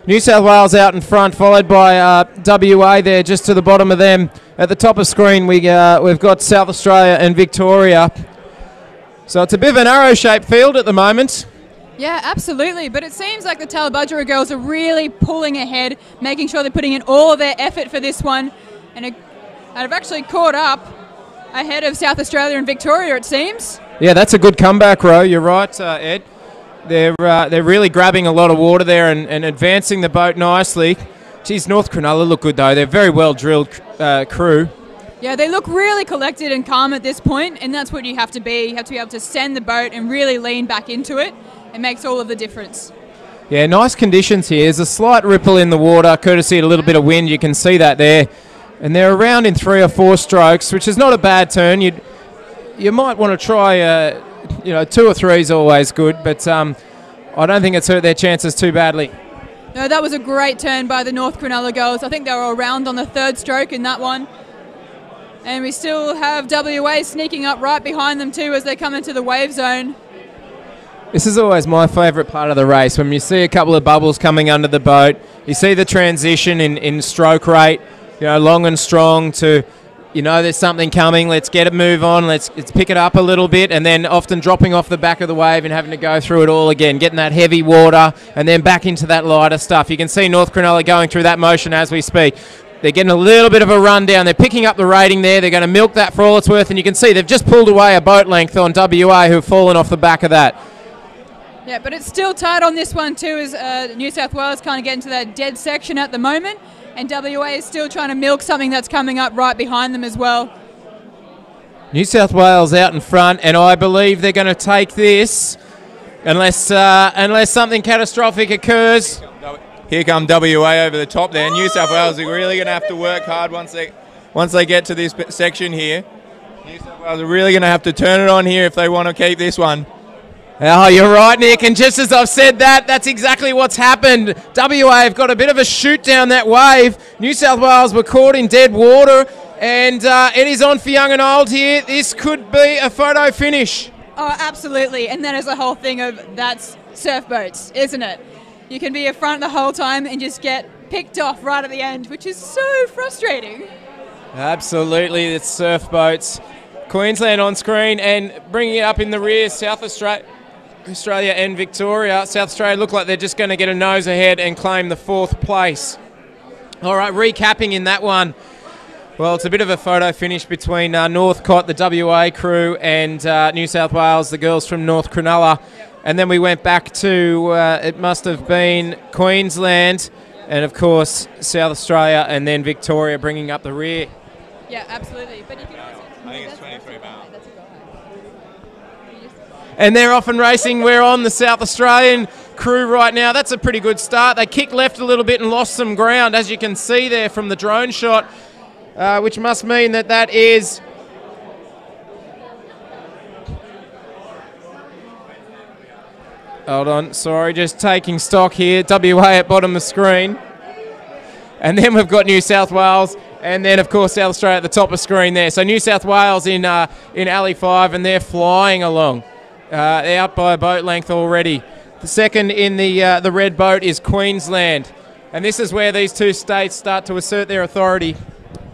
New South Wales out in front, followed by WA there just to the bottom of them. At the top of screen, we've got South Australia and Victoria. So it's a bit of an arrow-shaped field at the moment. Yeah, absolutely. But it seems like the Talabudra girls are really pulling ahead, making sure they're putting in all of their effort for this one. And have actually caught up ahead of South Australia and Victoria, it seems. Yeah, that's a good comeback, Ro. You're right, Ed. They're really grabbing a lot of water there and advancing the boat nicely. Geez, North Cronulla look good, though. They're a very well-drilled crew. Yeah, they look really collected and calm at this point, and that's what you have to be. You have to be able to send the boat and really lean back into it. It makes all of the difference. Yeah, nice conditions here. There's a slight ripple in the water, courtesy of a little bit of wind. You can see that there. And they're around in 3 or 4 strokes, which is not a bad turn. You might want to try... 2 or 3 is always good, but I don't think it's hurt their chances too badly. No, that was a great turn by the North Cronulla girls. I think they were around on the 3rd stroke in that one. And we still have WA sneaking up right behind them too as they come into the wave zone. This is always my favourite part of the race, when you see a couple of bubbles coming under the boat. You see the transition in stroke rate, long and strong to... there's something coming, let's get it, move on, let's pick it up a little bit, and then often dropping off the back of the wave and having to go through it all again, getting that heavy water and then back into that lighter stuff. You can see North Cronulla going through that motion as we speak. They're getting a little bit of a run down. They're picking up the rating there. They're going to milk that for all it's worth, and you can see they've just pulled away a boat length on WA, who've fallen off the back of that. Yeah, but it's still tight on this one too, as New South Wales kind of get into that dead section at the moment. And WA is still trying to milk something that's coming up right behind them as well. New South Wales out in front, and I believe they're going to take this unless something catastrophic occurs. Here come WA over the top there. New South Wales are really going to have to work hard once they get to this section here. New South Wales are really going to have to turn it on here if they want to keep this one. Oh, you're right, Nick, and just as I've said that, that's exactly what's happened. WA have got a bit of a shoot down that wave. New South Wales were caught in dead water, and it is on for young and old here. This could be a photo finish. Oh, absolutely, and that is the whole thing of that's surf boats, isn't it? You can be in front the whole time and just get picked off right at the end, which is so frustrating. Absolutely, it's surf boats. Queensland on screen and bringing it up in the rear, South Australia and Victoria. South Australia look like they're just going to get a nose ahead and claim the 4th place. All right, recapping in that one. Well, it's a bit of a photo finish between Northcott, the WA crew, and New South Wales, the girls from North Cronulla. And then we went back to, it must have been Queensland, and of course South Australia, and then Victoria bringing up the rear. Yeah, absolutely. But you can also, I think it's 23 Male. And they're off and racing. We're on the South Australian crew right now. That's a pretty good start. They kicked left a little bit and lost some ground, as you can see there from the drone shot. Which must mean that is hold on, sorry, just taking stock here. WA at bottom of the screen. And then we've got New South Wales, and then, of course, South Australia at the top of screen there. So New South Wales in Alley 5, and they're flying along. They're out by a boat length already. The second in the red boat is Queensland. And this is where these two states start to assert their authority.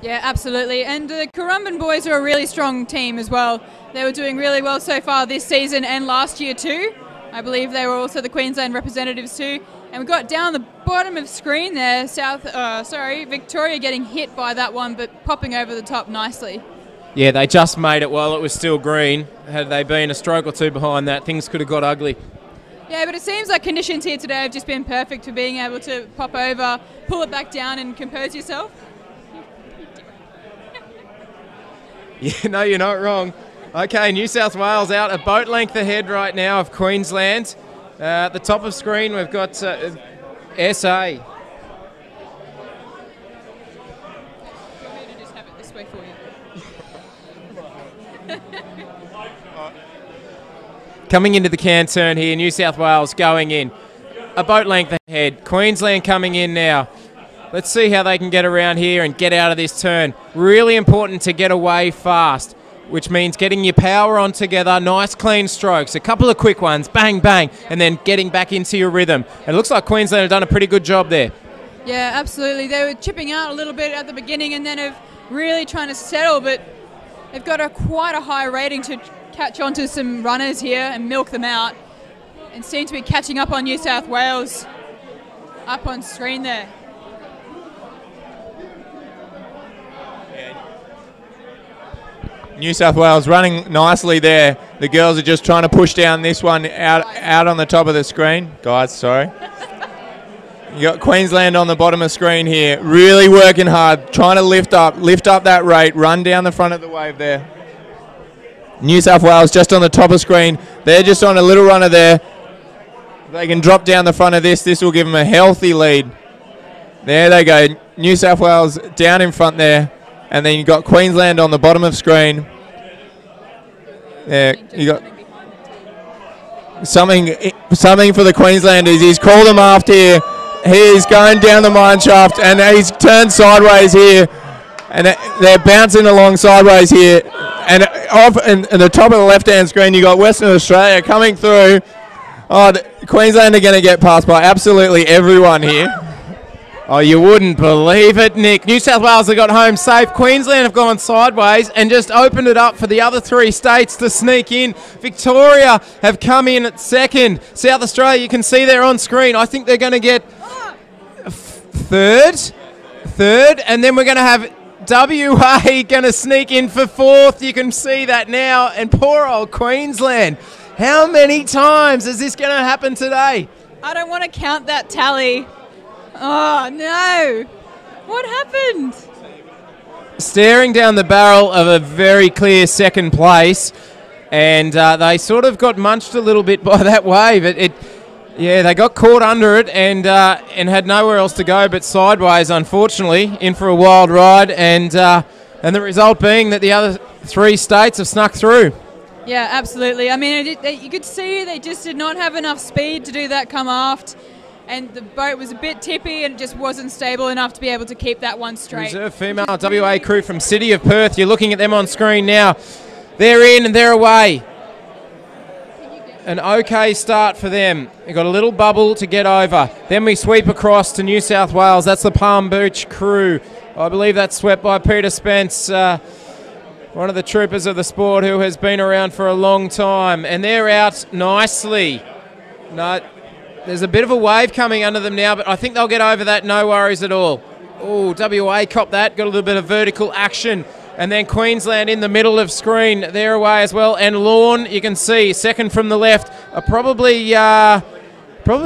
Yeah, absolutely. And the Currumbin boys are a really strong team as well. They were doing really well so far this season and last year too. I believe they were also the Queensland representatives too. And we got down the bottom of screen there, Victoria getting hit by that one, but popping over the top nicely. Yeah, they just made it while it was still green. Had they been a stroke or two behind that, things could have got ugly. Yeah, but it seems like conditions here today have just been perfect for being able to pop over, pull it back down and compose yourself. Yeah, no, you're not wrong. Okay, New South Wales out a boat length ahead right now of Queensland. At the top of screen, we've got SA. Just have it this way for you. Coming into the can turn here, New South Wales going in. A boat length ahead. Queensland coming in now. Let's see how they can get around here and get out of this turn. Really important to get away fast, which means getting your power on together, nice clean strokes, a couple of quick ones, bang, bang, and then getting back into your rhythm. It looks like Queensland have done a pretty good job there. Yeah, absolutely. They were chipping out a little bit at the beginning and then have really trying to settle, but they've got quite a high rating to catch onto some runners here and milk them out, and seem to be catching up on New South Wales up on screen there. New South Wales running nicely there. The girls are just trying to push down this one out on the top of the screen. Guys, sorry. You got Queensland on the bottom of screen here, really working hard, trying to lift up that rate, run down the front of the wave there. New South Wales just on the top of screen. They're just on a little runner there. If they can drop down the front of this will give them a healthy lead. There they go. New South Wales down in front there. And then you've got Queensland on the bottom of screen. There, you got something for the Queenslanders. He's called them after here. He's going down the mine shaft, and he's turned sideways here. And they're bouncing along sideways here. And off in the top of the left-hand screen, you got Western Australia coming through. Oh, Queensland are going to get past by absolutely everyone here. Oh, you wouldn't believe it, Nick. New South Wales have got home safe. Queensland have gone sideways and just opened it up for the other three states to sneak in. Victoria have come in at second. South Australia, you can see they're on screen. I think they're going to get third. And then we're going to have WA going to sneak in for fourth. You can see that now. And poor old Queensland. How many times is this going to happen today? I don't want to count that tally. Oh, no. What happened? Staring down the barrel of a very clear second place, and they sort of got munched a little bit by that wave. Yeah, they got caught under it and had nowhere else to go but sideways, unfortunately, in for a wild ride, and the result being that the other three states have snuck through. Yeah, absolutely. I mean, you could see they just did not have enough speed to do that come aft. And the boat was a bit tippy and just wasn't stable enough to be able to keep that one straight. Reserve female WA crew from City of Perth. You're looking at them on screen now. They're in and they're away. An okay start for them. They've got a little bubble to get over. Then we sweep across to New South Wales. That's the Palm Beach crew. I believe that's swept by Peter Spence. one of the troopers of the sport who has been around for a long time. And they're out nicely. No, there's a bit of a wave coming under them now, but I think they'll get over that, no worries at all. Oh, WA copped that, got a little bit of vertical action. And then Queensland in the middle of screen, they're away as well. And Lorne, you can see, second from the left, are probably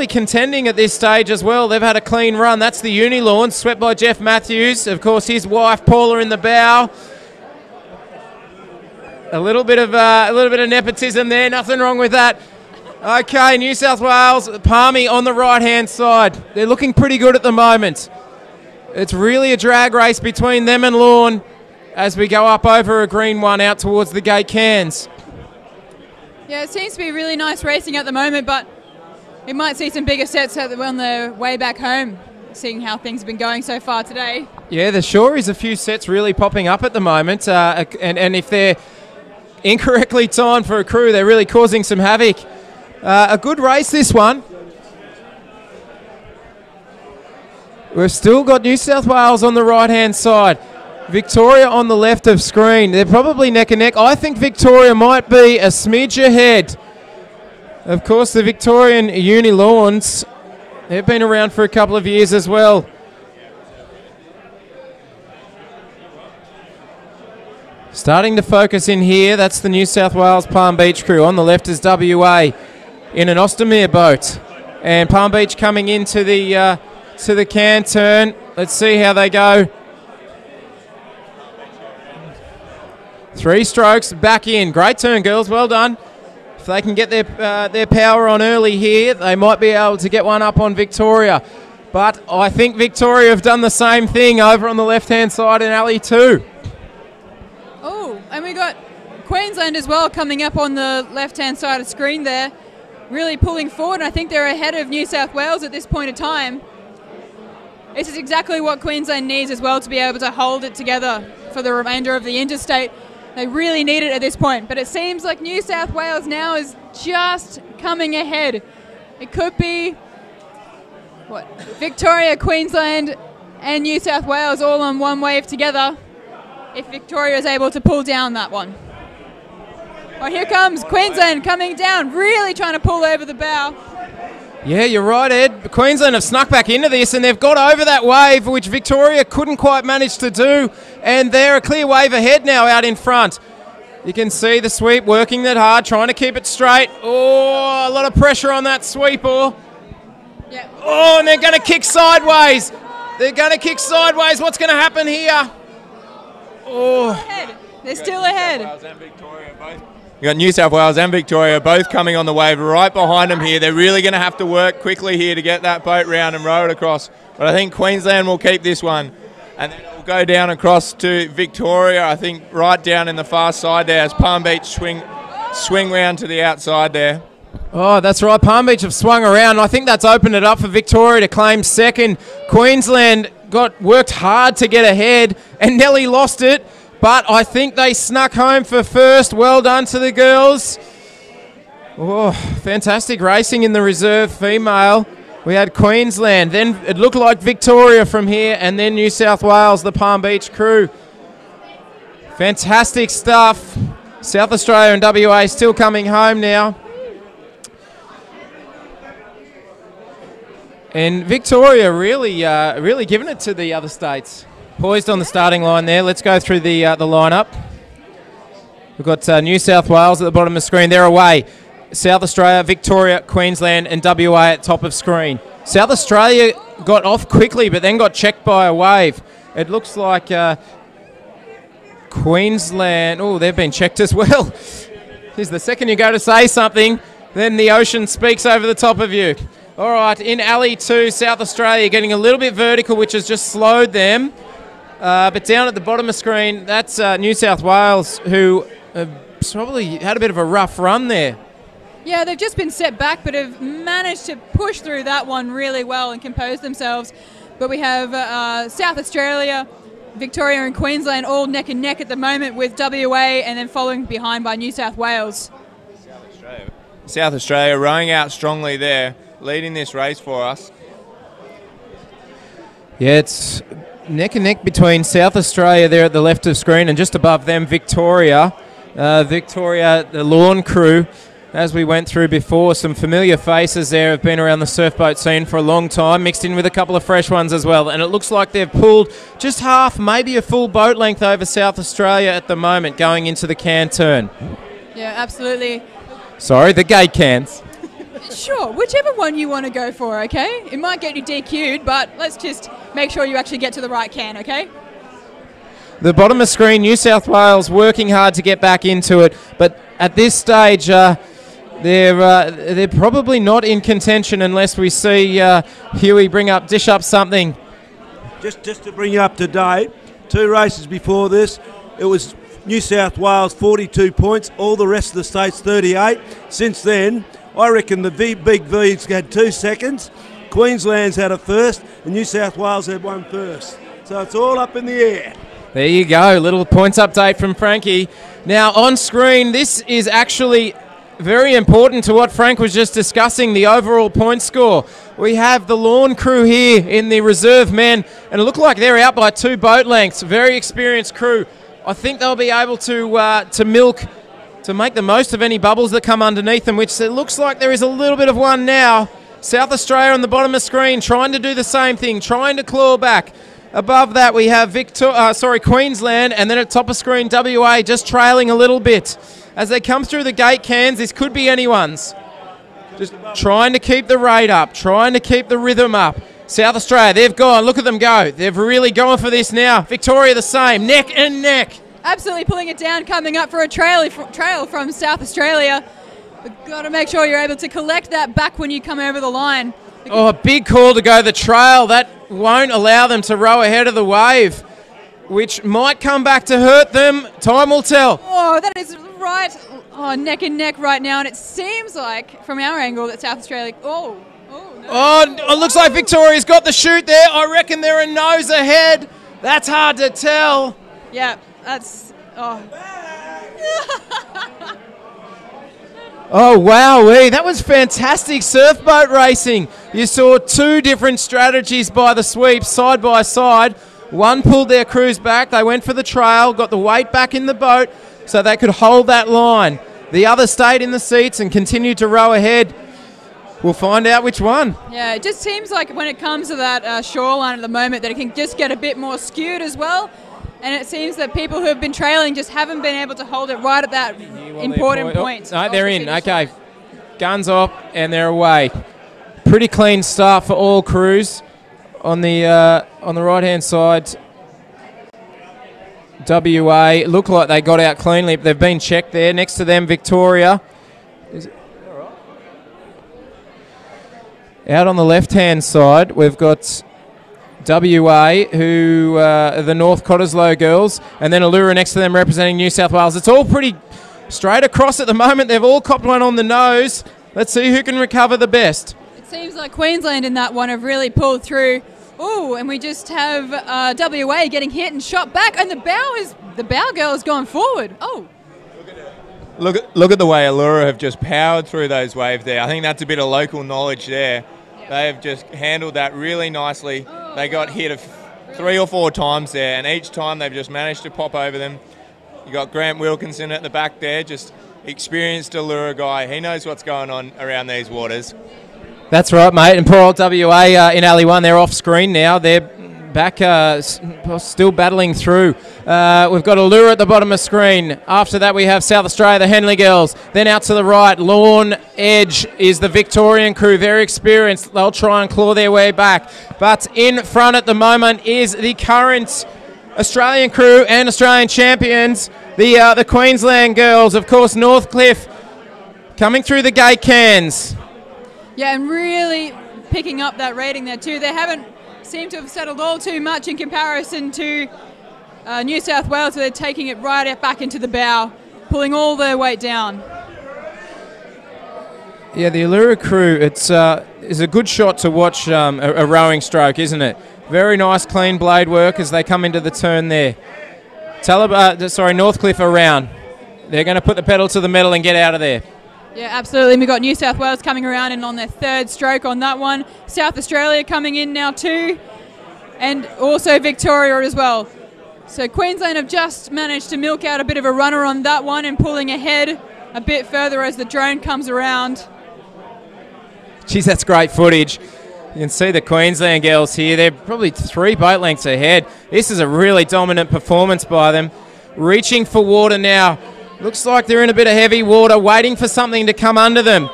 contending at this stage as well. They've had a clean run. That's the Uni Lorne, swept by Jeff Matthews. Of course, his wife Paula in the bow. A little bit of nepotism there. Nothing wrong with that. Okay, New South Wales, Palmy on the right-hand side. They're looking pretty good at the moment. It's really a drag race between them and Lorne as we go up over a green one out towards the gate cans. Yeah, it seems to be really nice racing at the moment, but we might see some bigger sets on the way back home, seeing how things have been going so far today. Yeah, there sure is a few sets really popping up at the moment, and if they're incorrectly timed for a crew, they're really causing some havoc. A good race, this one. We've still got New South Wales on the right-hand side. Victoria on the left of screen. They're probably neck and neck. I think Victoria might be a smidge ahead. Of course, the Victorian Uni Lawns, they've been around for a couple of years as well. Starting to focus in here. That's the New South Wales Palm Beach crew. On the left is WA in an Ostermere boat. And Palm Beach coming into the can turn. Let's see how they go. 3 strokes, back in. Great turn, girls. Well done. If they can get their power on early here, they might be able to get one up on Victoria. But I think Victoria have done the same thing over on the left-hand side in Alley 2. Oh, and we got Queensland as well coming up on the left-hand side of screen there, really pulling forward. And I think they're ahead of New South Wales at this point in time. This is exactly what Queensland needs as well to be able to hold it together for the remainder of the interstate. They really need it at this point, but it seems like New South Wales now is just coming ahead. It could be, Victoria, Queensland, and New South Wales all on one wave together if Victoria is able to pull down that one. Well, here comes Queensland coming down, really trying to pull over the bow. Yeah, you're right, Ed. Queensland have snuck back into this and they've got over that wave, which Victoria couldn't quite manage to do. And they're a clear wave ahead now out in front. You can see the sweep working that hard, trying to keep it straight. Oh, a lot of pressure on that sweep. Oh, yeah. Oh, and they're going to kick sideways. They're going to kick sideways. What's going to happen here? Oh, they're still ahead. You got New South Wales and Victoria both coming on the wave right behind them here. They're really going to have to work quickly here to get that boat round and row it across. But I think Queensland will keep this one. And then it'll go down across to Victoria, I think right down in the far side there as Palm Beach swing round to the outside there. Oh, that's right. Palm Beach have swung around. I think that's opened it up for Victoria to claim second. Queensland worked hard to get ahead and nearly lost it. But I think they snuck home for first. Well done to the girls. Oh, fantastic racing in the reserve female. We had Queensland. Then it looked like Victoria from here. And then New South Wales, the Palm Beach crew. Fantastic stuff. South Australia and WA still coming home now. And Victoria really giving it to the other states. Poised on the starting line there. Let's go through the lineup. We've got New South Wales at the bottom of the screen. They're away. South Australia, Victoria, Queensland and WA at top of screen. South Australia got off quickly but then got checked by a wave. It looks like Queensland... Oh, they've been checked as well. Here's the second you go to say something, then the ocean speaks over the top of you. All right, in Alley 2, South Australia getting a little bit vertical, which has just slowed them. But down at the bottom of screen, that's New South Wales, who probably had a bit of a rough run there. Yeah, they've just been set back, but have managed to push through that one really well and compose themselves. But we have South Australia, Victoria and Queensland all neck and neck at the moment with WA and then following behind by New South Wales. South Australia rowing out strongly there, leading this race for us. Yeah, it's neck and neck between South Australia there at the left of screen and just above them Victoria. Victoria, the lawn crew, as we went through before, some familiar faces there have been around the surf boat scene for a long time, mixed in with a couple of fresh ones as well. And it looks like they've pulled just half, maybe a full boat length over South Australia at the moment going into the can turn. Yeah, absolutely. Sorry, the gate cans. Sure, whichever one you want to go for, okay? It might get you DQ'd, but let's just make sure you actually get to the right can, okay? The bottom of screen, New South Wales working hard to get back into it, but at this stage, they're probably not in contention unless we see Huey dish up something. Just to bring you up to date, 2 races before this, it was New South Wales 42 points, all the rest of the states 38. Since then, I reckon the Big V's had 2 seconds, Queensland's had a first, and New South Wales had 1 first. So it's all up in the air. There you go, little points update from Frankie. Now on screen, this is actually very important to what Frank was just discussing, the overall point score. We have the lawn crew here in the reserve men, and it looked like they're out by 2 boat lengths. Very experienced crew. I think they'll be able to make the most of any bubbles that come underneath them, which it looks like there is a little bit of one now. South Australia on the bottom of screen trying to do the same thing, trying to claw back. Above that we have Queensland, and then at top of screen WA just trailing a little bit. As they come through the gate cans, this could be anyone's. Just trying to keep the rate up, trying to keep the rhythm up. South Australia, they've gone, look at them go. They've really gone for this now. Victoria the same, neck and neck. Absolutely pulling it down, coming up for a trail from South Australia. We've got to make sure you're able to collect that back when you come over the line. Oh, a big call to go the trail. That won't allow them to row ahead of the wave, which might come back to hurt them. Time will tell. Oh, that is right. Oh, neck and neck right now, and it seems like, from our angle, that South Australia... No. Oh, it looks like Victoria's got the chute there. I reckon they're a nose ahead. That's hard to tell. Yeah, that's... Oh. Oh, wowee. That was fantastic surf boat racing. You saw 2 different strategies by the sweeps, side by side. One pulled their crews back. They went for the trail, got the weight back in the boat so they could hold that line. The other stayed in the seats and continued to row ahead. We'll find out which one. Yeah, it just seems like when it comes to that shoreline at the moment that it can just get a bit more skewed as well. And it seems that people who have been trailing just haven't been able to hold it right at that important point. No, they're in. Okay. Guns off, and they're away. Pretty clean start for all crews. On the right-hand side, WA. Look like they got out cleanly. They've been checked there. Next to them, Victoria. Out on the left-hand side, we've got WA, who are the North Cottesloe girls, and then Elouera next to them representing New South Wales. It's all pretty straight across at the moment. They've all copped one on the nose. Let's see who can recover the best. It seems like Queensland in that one have really pulled through. Oh, and we just have WA getting hit and shot back, and the bow girl has gone forward. Oh. Look at the way Elouera have just powered through those waves there. I think that's a bit of local knowledge there. Yep. They have just handled that really nicely. They got hit 3 or 4 times there, and each time they've just managed to pop over them. You got Grant Wilkinson at the back there, just experienced Elouera guy. He knows what's going on around these waters. That's right, mate. And poor old WA in Alley 1, they're off screen now. They're back, still battling through. We've got Elouera at the bottom of screen. After that, we have South Australia, the Henley girls. Then out to the right, Lawn Edge is the Victorian crew, very experienced. They'll try and claw their way back. But in front at the moment is the current Australian crew and Australian champions, the Queensland girls. Of course, Northcliffe coming through the gate cans. Yeah, and really picking up that rating there too. They haven't seemed to have settled all too much in comparison to New South Wales, where they're taking it right back into the bow, pulling all their weight down. Yeah, the Elouera crew, it's a good shot to watch a rowing stroke, isn't it? Very nice, clean blade work as they come into the turn there. Northcliffe around. They're going to put the pedal to the metal and get out of there. Yeah, absolutely. We've got New South Wales coming around and on their 3rd stroke on that one. South Australia coming in now too. and also Victoria as well. So Queensland have just managed to milk out a bit of a runner on that one and pulling ahead a bit further as the drone comes around. Geez, that's great footage. You can see the Queensland girls here. They're probably 3 boat lengths ahead. This is a really dominant performance by them. Reaching for water now. Looks like they're in a bit of heavy water, waiting for something to come under them.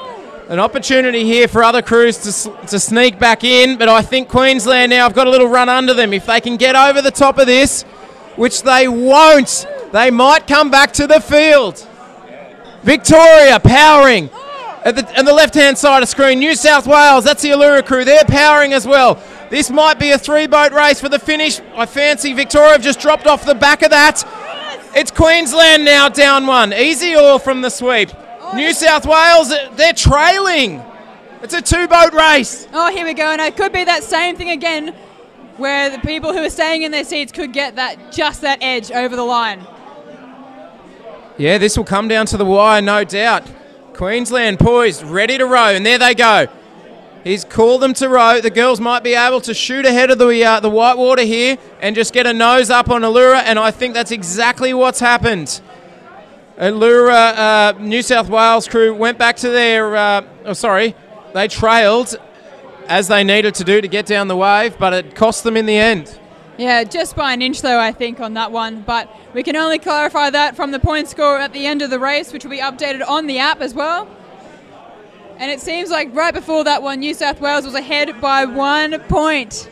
An opportunity here for other crews to sneak back in, but I think Queensland now have got a little run under them. If they can get over the top of this, which they won't, they might come back to the field. Victoria powering. On the left-hand side of screen, New South Wales, that's the Elouera crew. They're powering as well. This might be a 3-boat race for the finish. I fancy Victoria have just dropped off the back of that. It's Queensland now down 1. Easy all from the sweep. New South Wales, they're trailing. It's a 2-boat race. Oh, here we go. And it could be that same thing again, where the people who are staying in their seats could get just that edge over the line. Yeah, this will come down to the wire, no doubt. Queensland poised, ready to row, and there they go. He's called them to row. The girls might be able to shoot ahead of the white water here and just get a nose up on Elouera, and I think that's exactly what's happened. Elouera, New South Wales crew went back to their... they trailed as they needed to do to get down the wave, but it cost them in the end. Yeah, just by an inch though, I think, on that one. But we can only clarify that from the point score at the end of the race, which will be updated on the app as well. And it seems like right before that one, New South Wales was ahead by 1 point.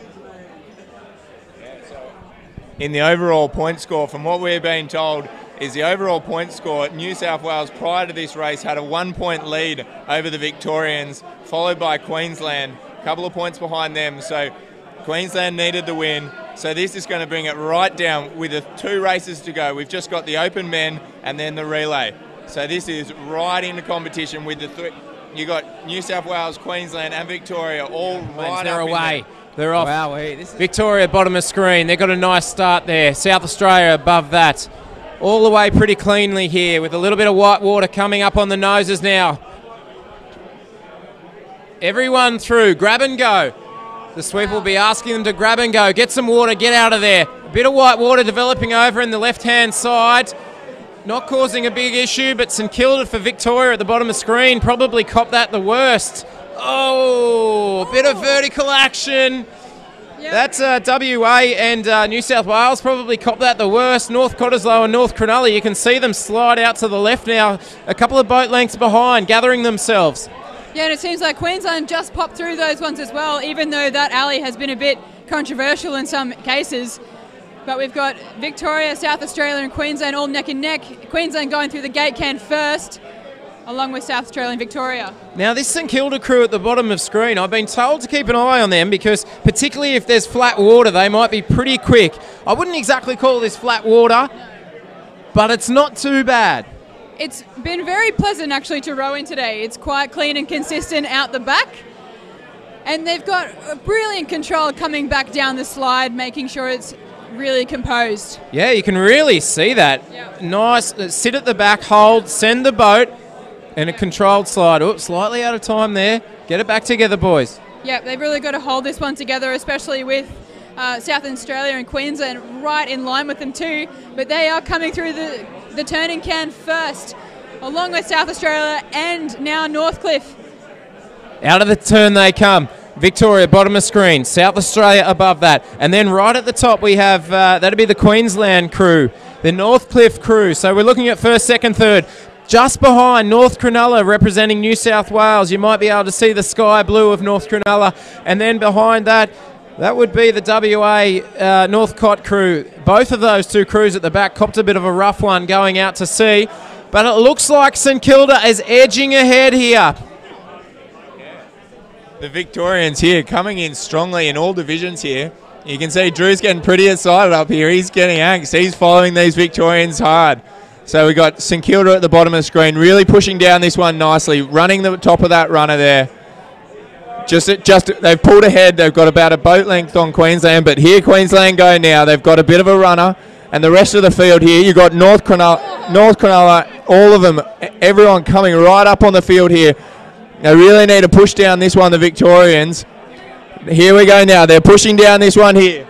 In the overall point score, from what we're being told, is the overall point score, New South Wales prior to this race had a 1-point lead over the Victorians, followed by Queensland, a couple of points behind them. So Queensland needed the win. So this is going to bring it right down with the 2 races to go. We've just got the Open men and then the relay. So this is right into competition with the 3. You got New South Wales, Queensland and Victoria all right they're up away. In there. They're off. Wow, this is Victoria, bottom of screen. They've got a nice start there. South Australia above that. All the way pretty cleanly here with a little bit of white water coming up on the noses now. Everyone through. Grab and go. The sweep will be asking them to grab and go. Get some water. Get out of there. A bit of white water developing over in the left-hand side. Not causing a big issue, but St Kilda for Victoria at the bottom of screen probably copped that the worst. Oh, a bit of vertical action. Yep. That's WA and New South Wales probably copped that the worst. North Cottesloe and North Cronulla, you can see them slide out to the left now, a couple of boat lengths behind, gathering themselves. Yeah, and it seems like Queensland just popped through those ones as well, even though that alley has been a bit controversial in some cases. But we've got Victoria, South Australia and Queensland all neck and neck. Queensland going through the gate can first, along with South Australia and Victoria. Now this St Kilda crew at the bottom of screen, I've been told to keep an eye on them because particularly if there's flat water, they might be pretty quick. I wouldn't exactly call this flat water, but it's not too bad. It's been very pleasant actually to row in today. It's quite clean and consistent out the back. And they've got a brilliant control coming back down the slide, making sure it's really composed. Yeah, you can really see that. Yep. Nice, sit at the back, hold, send the boat, and a controlled slide. Oops, slightly out of time there. Get it back together, boys. Yeah, they've really got to hold this one together, especially with South Australia and Queensland right in line with them too. But they are coming through the turning can first, along with South Australia and now Northcliffe. Out of the turn they come. Victoria, bottom of screen. South Australia above that. And then right at the top we have, that'll be the Queensland crew, the Northcliffe crew. So we're looking at first, second, third. Just behind North Cronulla representing New South Wales. You might be able to see the sky blue of North Cronulla. And then behind that, that would be the WA Northcott crew. Both of those 2 crews at the back copped a bit of a rough one going out to sea. But it looks like St Kilda is edging ahead here. The Victorians here coming in strongly in all divisions here. You can see Drew's getting pretty excited up here. He's getting angst. He's following these Victorians hard. So we got St Kilda at the bottom of the screen, really pushing down this one nicely, running the top of that runner there. Just they've pulled ahead. They've got about a boat length on Queensland, but here Queensland go now. They've got a bit of a runner, and the rest of the field here, you've got North Cronulla, all of them, everyone coming right up on the field here. They really need to push down this one, the Victorians. Here we go now. They're pushing down this one here.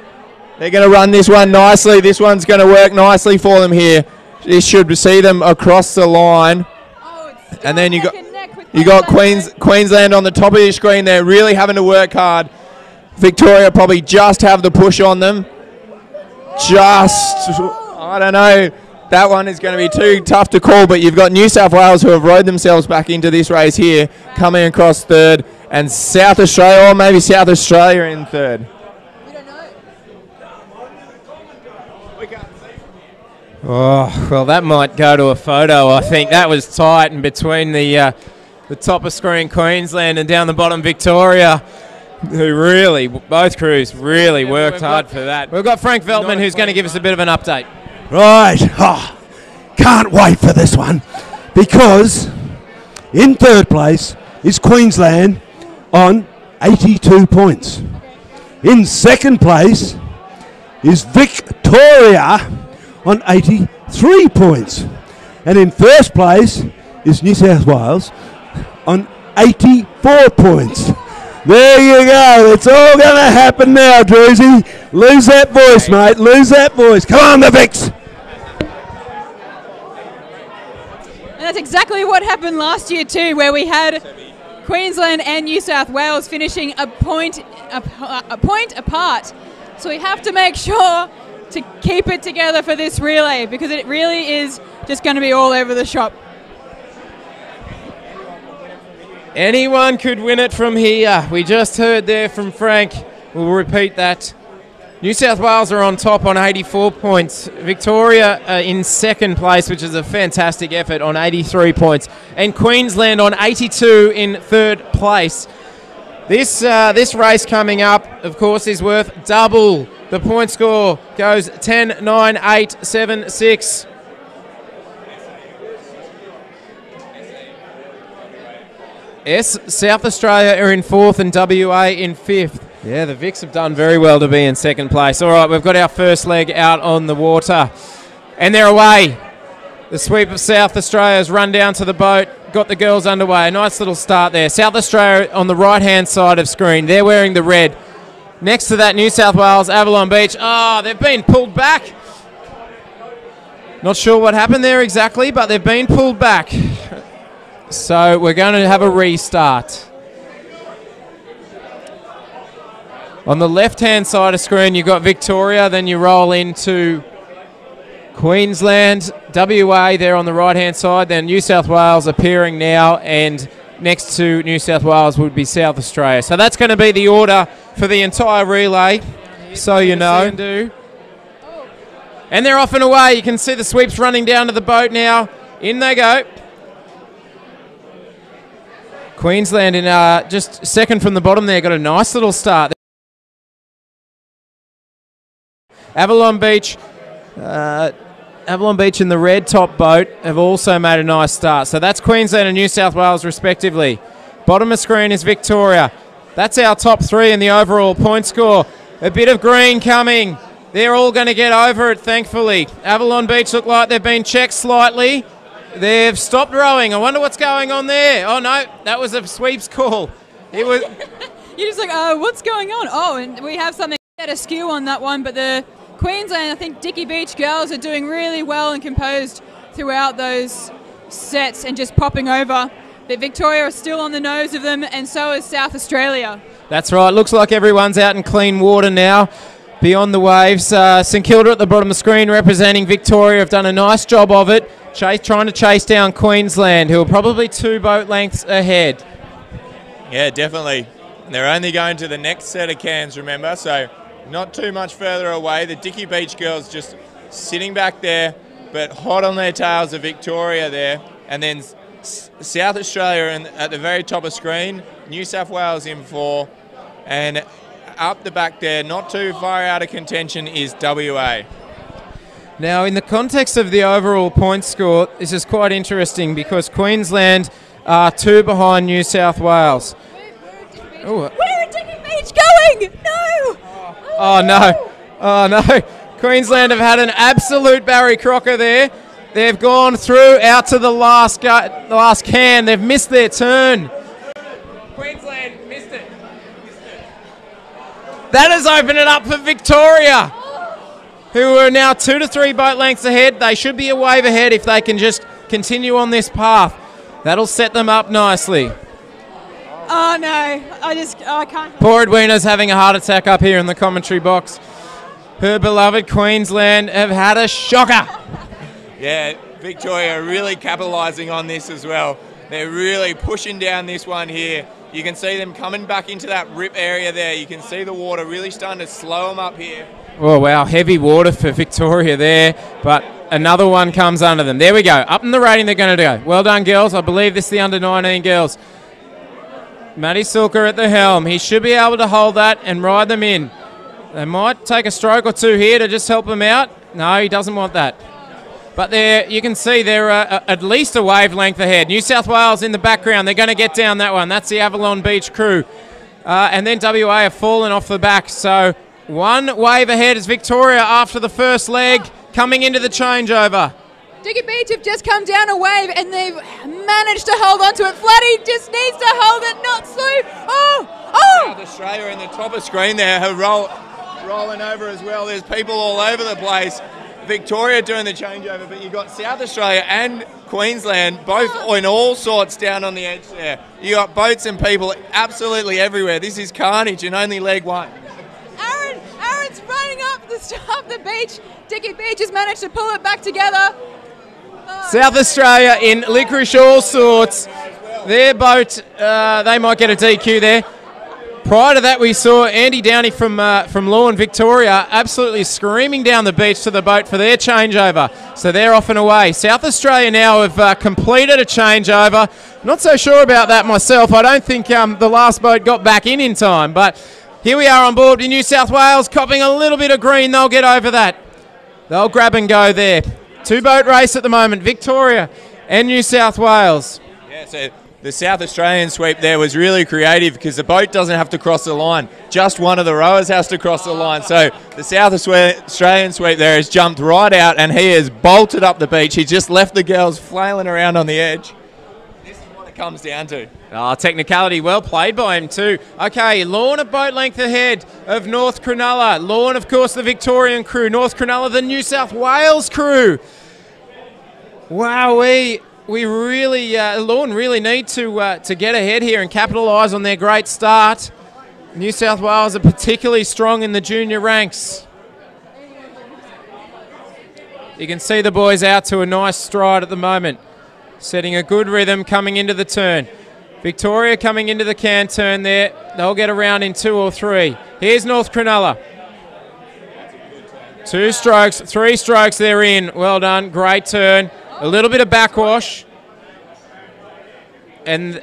They're going to run this one nicely. This one's going to work nicely for them here. This should see them across the line. And then you got Queensland on the top of your screen there, really having to work hard. Victoria probably just have the push on them. I don't know. That one is going to be too tough to call, but you've got New South Wales who have rode themselves back into this race here, coming across third, and South Australia, or maybe South Australia in third. Oh, well, that might go to a photo. I think that was tight, and between the top of screen Queensland and down the bottom Victoria, who really, both crews really worked hard for that. We've got Frank Veltman who's going to give us a bit of an update. Right. Can't wait for this one, because in third place is Queensland on 82 points. In second place is Victoria on 83 points. And in first place is New South Wales on 84 points. There you go. It's all going to happen now, Druzy. Lose that voice, mate. Lose that voice. Come on, the Vicks. And that's exactly what happened last year too, where we had Queensland and New South Wales finishing a point apart. So we have to make sure to keep it together for this relay, because it really is just going to be all over the shop. Anyone could win it from here. We just heard there from Frank. We'll repeat that. New South Wales are on top on 84 points. Victoria in second place, which is a fantastic effort, on 83 points. And Queensland on 82 in third place. This race coming up, of course, is worth double. The point score goes 10, 9, 8, 7, 6. South Australia are in fourth and WA in fifth. Yeah, the Vicks have done very well to be in second place. All right, we've got our first leg out on the water. And they're away. The sweep of South Australia has run down to the boat, got the girls underway. A nice little start there. South Australia on the right-hand side of screen. They're wearing the red. Next to that, New South Wales, Avalon Beach. They've been pulled back. Not sure what happened there exactly, but they've been pulled back. So we're going to have a restart. On the left-hand side of screen, you've got Victoria, then you roll into Queensland, WA there on the right-hand side, then New South Wales appearing now, and next to New South Wales would be South Australia. So that's going to be the order for the entire relay, so you know. And they're off and away. You can see the sweeps running down to the boat now. In they go. Queensland in just second from the bottom there, got a nice little start. Avalon Beach in the red top boat have also made a nice start. So that's Queensland and New South Wales respectively. Bottom of screen is Victoria. That's our top three in the overall point score. A bit of green coming. They're all going to get over it, thankfully. Avalon Beach look like they've been checked slightly. They've stopped rowing. I wonder what's going on there. Oh, no, that was a sweeps call. It was. You're just like, what's going on? Oh, and we have something askew on that one, but the Queensland, I think Dicky Beach girls are doing really well and composed throughout those sets and just popping over. But Victoria is still on the nose of them, and so is South Australia. That's right. Looks like everyone's out in clean water now. Beyond the waves. St Kilda at the bottom of the screen representing Victoria have done a nice job of it, trying to chase down Queensland, who are probably 2 boat lengths ahead. Yeah, definitely. They're only going to the next set of cans, remember, so not too much further away. The Dicky Beach girls just sitting back there, but hot on their tails of Victoria there. And then South Australia at the very top of screen, New South Wales in 4, and up the back there, not too far out of contention, is WA. Now, in the context of the overall point score, this is quite interesting because Queensland are 2 behind New South Wales. Where are Dicky Beach going? No! Oh, no. Oh, no. Queensland have had an absolute Barry Crocker there. They've gone through out to the last can. They've missed their turn. Queensland missed it. That has opened it up for Victoria. who are now 2 to 3 boat lengths ahead. They should be a wave ahead if they can just continue on this path. That'll set them up nicely. Oh no, I can't. Poor Edwina's having a heart attack up here in the commentary box. Her beloved Queensland have had a shocker. Yeah, Victoria really capitalising on this as well. They're really pushing down this one here. You can see them coming back into that rip area there. You can see the water really starting to slow them up here. Oh, wow, heavy water for Victoria there, but another one comes under them. There we go. Up in the rating they're going to go. Well done, girls. I believe this is the under-19 girls. Matty Silker at the helm. He should be able to hold that and ride them in. They might take a stroke or two here to just help them out. No, he doesn't want that. But there, you can see they're at least a wavelength ahead. New South Wales in the background. They're going to get down that one. That's the Avalon Beach crew. And then WA have fallen off the back. So one wave ahead is Victoria after the first leg, coming into the changeover. Diggett Beach have just come down a wave and they've managed to hold on to it. Flatty just needs to hold it, not Sue. South Australia in the top of screen there, her rolling over as well. There's people all over the place. Victoria doing the changeover, but you've got South Australia and Queensland both in all sorts down on the edge there. You got boats and people absolutely everywhere. This is carnage in only leg one. Aaron's running up the beach. Diggett Beach has managed to pull it back together. South Australia in licorice all sorts. Their boat, they might get a DQ there. Prior to that, we saw Andy Downey from Lawn, Victoria, absolutely screaming down the beach to the boat for their changeover. So they're off and away. South Australia now have completed a changeover. Not so sure about that myself. I don't think the last boat got back in time. But here we are on board in New South Wales, copping a little bit of green. They'll get over that. They'll grab and go there. 2-boat race at the moment, Victoria and New South Wales. Yeah, so the South Australian sweep there was really creative because the boat doesn't have to cross the line. Just one of the rowers has to cross the line. So the South Australian sweep there has jumped right out and he has bolted up the beach. He just left the girls flailing around on the edge. This is what it comes down to. Oh, technicality well played by him too. Okay, Lawn a boat length ahead of North Cronulla. Lawn, of course, the Victorian crew. North Cronulla, the New South Wales crew. Wow, we really, Lawn really need to get ahead here and capitalise on their great start. New South Wales are particularly strong in the junior ranks. You can see the boys out to a nice stride at the moment, setting a good rhythm coming into the turn. Victoria coming into the can turn there. They'll get around in 2 or 3. Here's North Cronulla. 2 strokes, 3 strokes, they're in. Well done, great turn. A little bit of backwash. And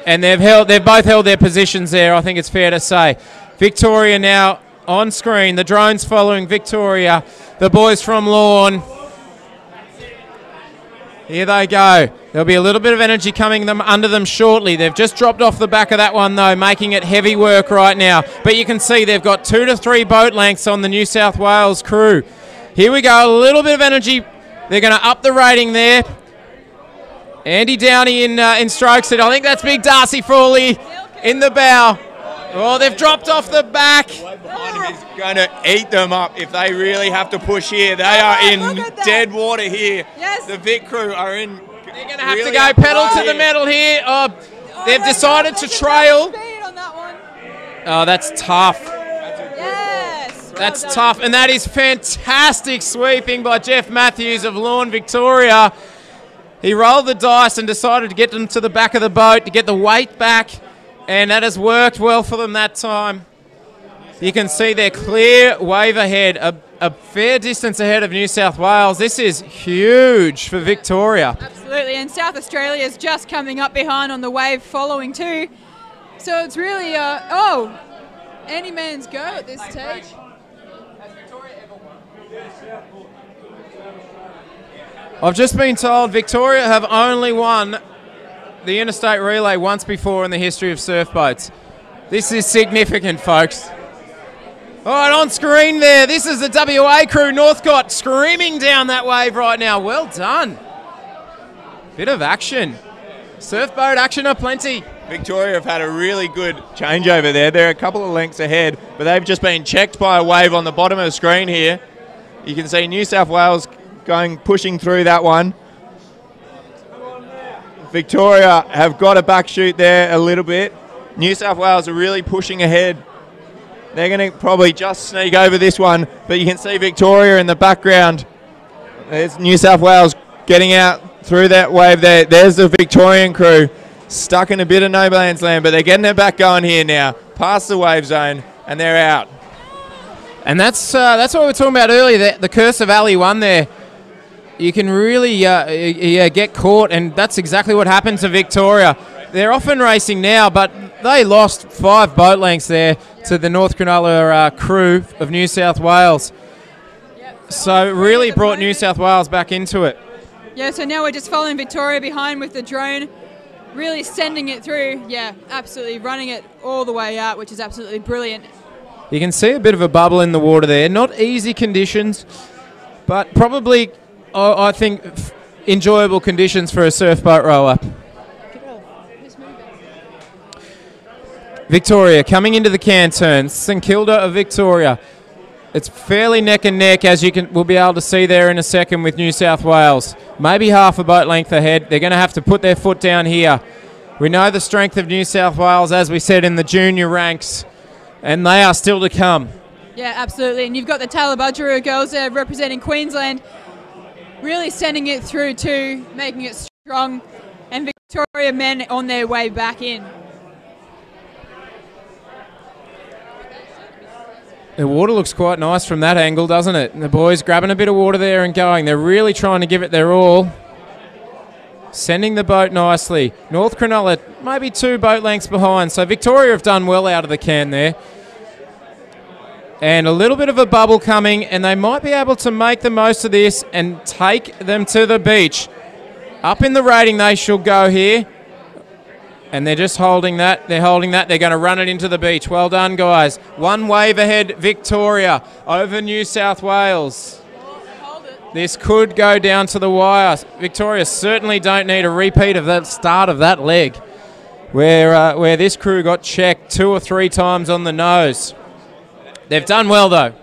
they've both held their positions there, I think it's fair to say. Victoria now on screen. The drone's following Victoria. The boys from Lawn. Here they go. There'll be a little bit of energy coming under them shortly. They've just dropped off the back of that one, though, making it heavy work right now. But you can see they've got 2 to 3 boat lengths on the New South Wales crew. Here we go. A little bit of energy. They're going to up the rating there. Andy Downey in strokes it. I think that's big Darcy Frawley in the bow. Oh, they've dropped off the back. Behind him is going to eat them up if they really have to push here. They are in dead water here. Yes. The Vic crew are in. They're going to have to go pedal to the metal here. They've decided to trail. Oh, that's tough. Yes. That's tough. And that is fantastic sweeping by Jeff Matthews of Lawn, Victoria. He rolled the dice and decided to get them to the back of the boat to get the weight back, and that has worked well for them that time. You can see they're clear wave ahead, a fair distance ahead of New South Wales. This is huge for Victoria. Absolutely, and South Australia is just coming up behind on the wave following too. So it's really, any man's go at this stage. I've just been told Victoria have only won the interstate relay once before in the history of surf boats. This is significant, folks. All right, on screen there, this is the WA crew, Northcott, screaming down that wave right now. Well done. Bit of action. Surf boat action aplenty. Victoria have had a really good changeover there. They're a couple of lengths ahead, but they've just been checked by a wave on the bottom of the screen here. You can see New South Wales pushing through that one. Victoria have got a back shoot there a little bit. New South Wales are really pushing ahead. They're going to probably just sneak over this one, but you can see Victoria in the background. There's New South Wales getting out through that wave there. There's the Victorian crew stuck in a bit of no man's land, but they're getting their back going here now, past the wave zone, and they're out. And that's what we were talking about earlier, the curse of alley one there. You can really get caught, and that's exactly what happened to Victoria. They're often racing now, but they lost 5 boat lengths there to the North Cronulla crew of New South Wales. So it really brought New South Wales back into it. Yeah, so now we're just following Victoria behind with the drone, really sending it through. Yeah, absolutely running it all the way out, which is absolutely brilliant. You can see a bit of a bubble in the water there. Not easy conditions, but probably, I think, enjoyable conditions for a surf boat rower. Victoria coming into the can turn. St Kilda of Victoria. It's fairly neck and neck, as we'll be able to see there in a second with New South Wales. Maybe half a boat length ahead. They're going to have to put their foot down here. We know the strength of New South Wales, as we said, in the junior ranks, and they are still to come. Yeah, absolutely. And you've got the Talabudgera girls there representing Queensland, really sending it through too, making it strong, and Victoria men on their way back in. The water looks quite nice from that angle, doesn't it? And the boys grabbing a bit of water there and going. They're really trying to give it their all. Sending the boat nicely. North Cronulla maybe 2 boat lengths behind. So Victoria have done well out of the can there. And a little bit of a bubble coming, and they might be able to make the most of this and take them to the beach. Up in the rating they shall go here. And they're just holding that. They're holding that. They're going to run it into the beach. Well done, guys. 1 wave ahead, Victoria over New South Wales. This could go down to the wire. Victoria certainly don't need a repeat of that start of that leg where this crew got checked 2 or 3 times on the nose. They've done well, though.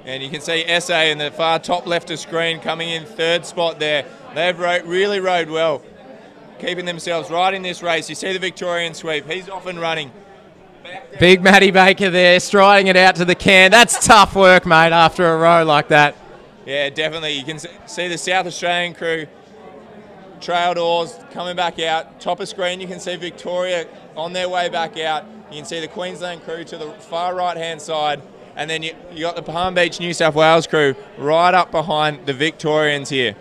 And you can see SA in the far top left of screen coming in 3rd spot there. They've really rode well, keeping themselves right in this race. You see the Victorian sweep. He's off and running. Big Matty Baker there, striding it out to the can. That's tough work, mate, after a row like that. Yeah, definitely. You can see the South Australian crew, trailed oars, coming back out. Top of screen, you can see Victoria on their way back out. You can see the Queensland crew to the far right-hand side. And then you got the Palm Beach New South Wales crew right up behind the Victorians here.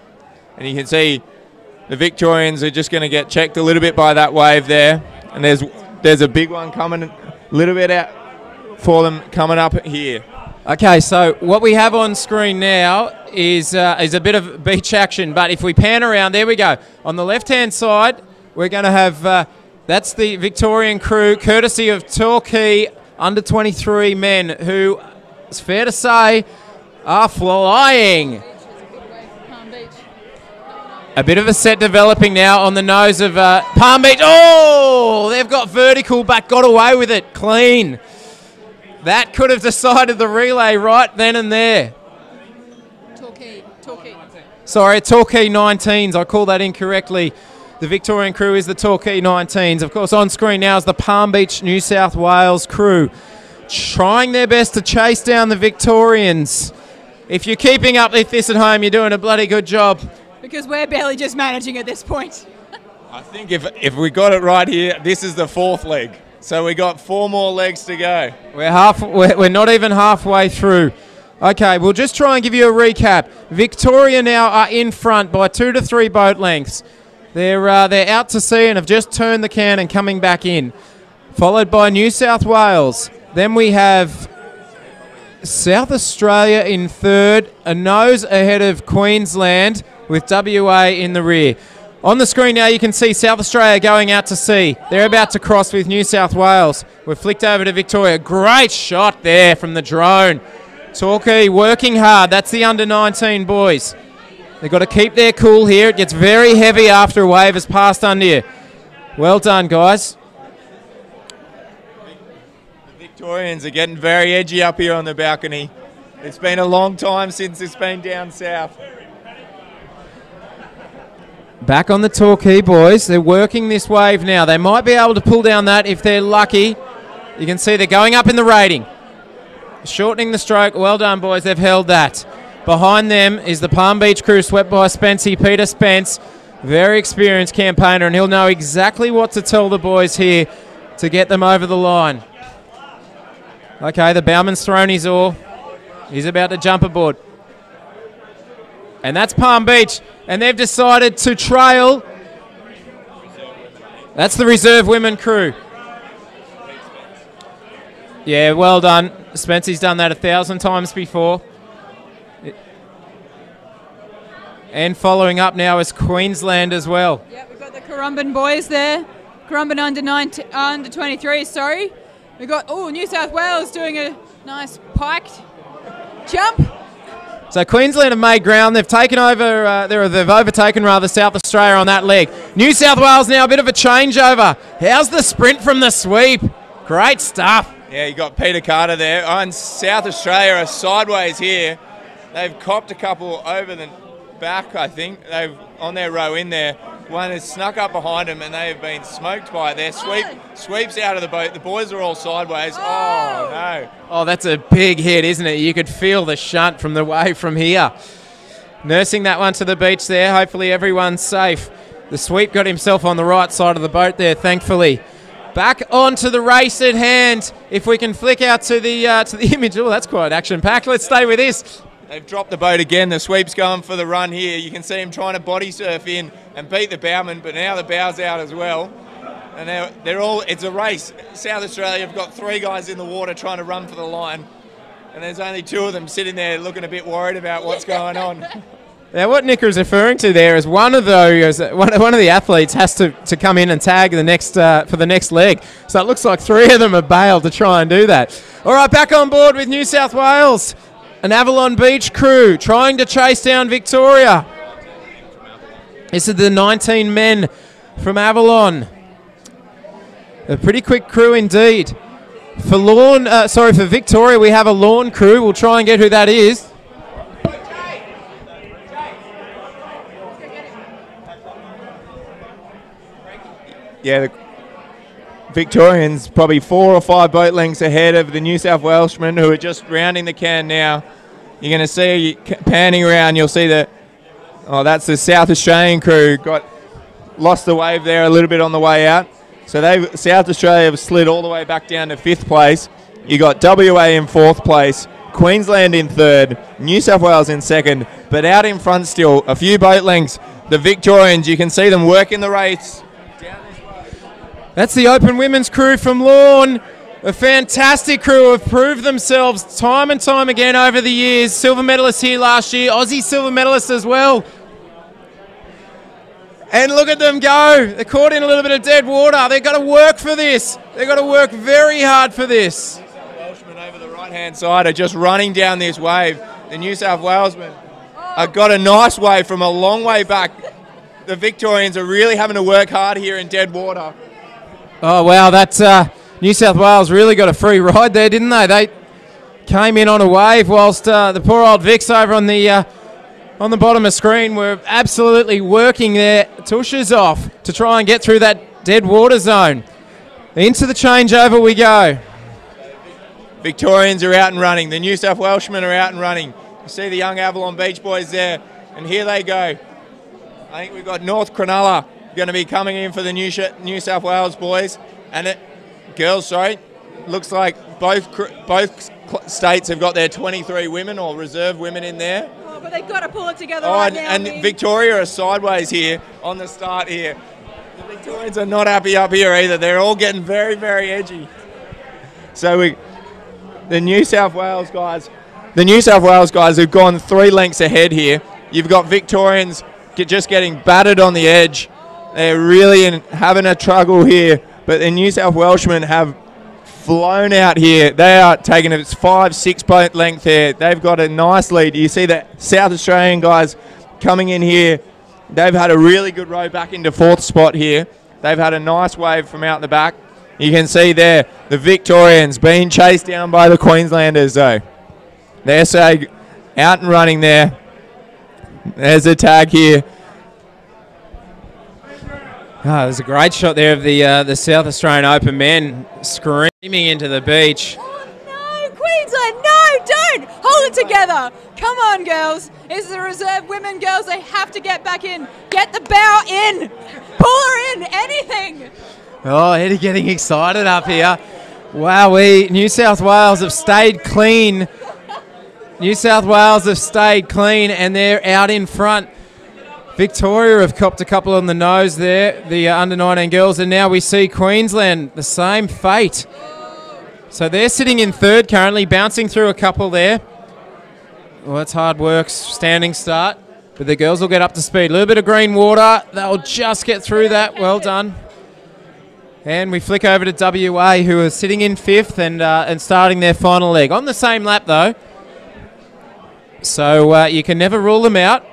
And you can see the Victorians are just going to get checked a little bit by that wave there. And there's a big one coming a little bit out for them coming up here. Okay, so what we have on screen now is a bit of beach action. But if we pan around, there we go. On the left-hand side, we're going to have, that's the Victorian crew, courtesy of Torquay under 23 men, who, it's fair to say, are flying. A bit of a set developing now on the nose of Palm Beach. Oh, they've got vertical, but got away with it clean. That could have decided the relay right then and there. Torquay. Sorry, Torquay 19s. I called that incorrectly. The Victorian crew is the Torquay 19s. Of course, on screen now is the Palm Beach New South Wales crew, trying their best to chase down the Victorians. If you're keeping up with this at home, you're doing a bloody good job. Because we're barely just managing at this point. I think if we got it right here, this is the 4th leg. So we got 4 more legs to go. We're not even halfway through. Okay, we'll just try and give you a recap. Victoria now are in front by 2 to 3 boat lengths. They're out to sea and have just turned the can and coming back in. Followed by New South Wales. Then we have South Australia in 3rd, a nose ahead of Queensland, with WA in the rear. On the screen now you can see South Australia going out to sea. They're about to cross with New South Wales. We've flicked over to Victoria. Great shot there from the drone. Torquay working hard. That's the under 19 boys. They've got to keep their cool here. It gets very heavy after a wave has passed under you. Well done, guys. The Victorians are getting very edgy up here on the balcony. It's been a long time since it's been down south. Back on the Torquay, boys. They're working this wave now. They might be able to pull down that if they're lucky. You can see they're going up in the rating. Shortening the stroke. Well done, boys. They've held that. Behind them is the Palm Beach crew, swept by Peter Spence. Very experienced campaigner, and he'll know exactly what to tell the boys here to get them over the line. Okay, the bowman's thrown his oar. He's about to jump aboard. And that's Palm Beach. And they've decided to trail. That's the reserve women crew. Yeah, well done. Spency's done that 1,000 times before. And following up now is Queensland as well. Yeah, we've got the Currumbin boys there. Currumbin under 23, sorry. We've got, New South Wales doing a nice piked jump. So Queensland have made ground. They've taken over. They've overtaken South Australia on that leg. New South Wales now a bit of a changeover. How's the sprint from the sweep? Great stuff. Yeah, you got Peter Carter there. And South Australia are sideways here. They've copped a couple over the back, I think. They've on their row in there. One has snuck up behind them, and they have been smoked by it. Their sweeps out of the boat. The boys are all sideways. Oh, no. Oh, that's a big hit, isn't it? You could feel the shunt from the wave from here. Nursing that one to the beach there. Hopefully everyone's safe. The sweep got himself on the right side of the boat there, thankfully. Back onto the race at hand. If we can flick out to the image. Oh, that's quite action-packed. Let's stay with this. They've dropped the boat again. The sweep's going for the run here. You can see him trying to body surf in and beat the bowman, but now the bow's out as well. And now it's a race. South Australia have got 3 guys in the water trying to run for the line. And there's only 2 of them sitting there looking a bit worried about what's going on. Now, what Nick is referring to there is one of the athletes has to come in and tag the next for the next leg. So it looks like 3 of them have bailed to try and do that. All right, back on board with New South Wales. An Avalon Beach crew trying to chase down Victoria. This is the 19 men from Avalon. A pretty quick crew indeed. For Victoria, we have a lawn crew. We'll try and get who that is. Yeah, the Victorians probably 4 or 5 boat lengths ahead of the New South Welshmen, who are just rounding the can now. You're going to see, panning around, you'll see that, that's the South Australian crew. Lost the wave there a little bit on the way out. So South Australia have slid all the way back down to 5th place. You got WA in 4th place, Queensland in 3rd, New South Wales in 2nd, but out in front still, a few boat lengths. The Victorians, you can see them working the race. That's the Open Women's crew from Lorne. A fantastic crew have proved themselves time and time again over the years. Silver medalists here last year, Aussie silver medalists as well. And look at them go. They're caught in a little bit of dead water. They've got to work for this. They've got to work very hard for this. Welshmen over the right-hand side are just running down this wave. The New South Walesmen have got a nice wave from a long way back. The Victorians are really having to work hard here in dead water. Oh, wow, that's New South Wales really got a free ride there, didn't they? They came in on a wave whilst the poor old Vics over on the bottom of screen were absolutely working their tushes off to try and get through that dead water zone. Into the changeover we go. Victorians are out and running. The New South Welshmen are out and running. You see the young Avalon Beach boys there, and here they go. I think we've got North Cronulla going to be coming in for the New South Wales boys and girls. Sorry, looks like both states have got their 23 women or reserve women in there. Oh, but they've got to pull it together right now. And Victoria are sideways here on the start here. The Victorians are not happy up here either. They're all getting very, very edgy. So the New South Wales guys have gone 3 lengths ahead here. You've got Victorians just getting battered on the edge. They're really having a struggle here, but the New South Welshmen have flown out here. They are taking it 5-6 boat length here. They've got a nice lead. You see the South Australian guys coming in here. They've had a really good row back into 4th spot here. They've had a nice wave from out the back. You can see there the Victorians being chased down by the Queenslanders though. They're saying out and running there. There's a tag here. There's a great shot there of the South Australian Open men screaming into the beach. Oh no, Queensland, no, don't! Hold it together. Come on, girls. This is the reserve women, girls. They have to get back in. Get the bow in. Pull her in. Anything. Oh, Eddie getting excited up here. Wow, New South Wales have stayed clean. New South Wales have stayed clean, and they're out in front. Victoria have copped a couple on the nose there, the under-19 girls, and now we see Queensland, the same fate. So they're sitting in third currently, bouncing through a couple there. Well, that's hard work, standing start, but the girls will get up to speed. A little bit of green water, they'll just get through that. Well done. And we flick over to WA, who are sitting in fifth and starting their final leg. On the same lap, though, so you can never rule them out.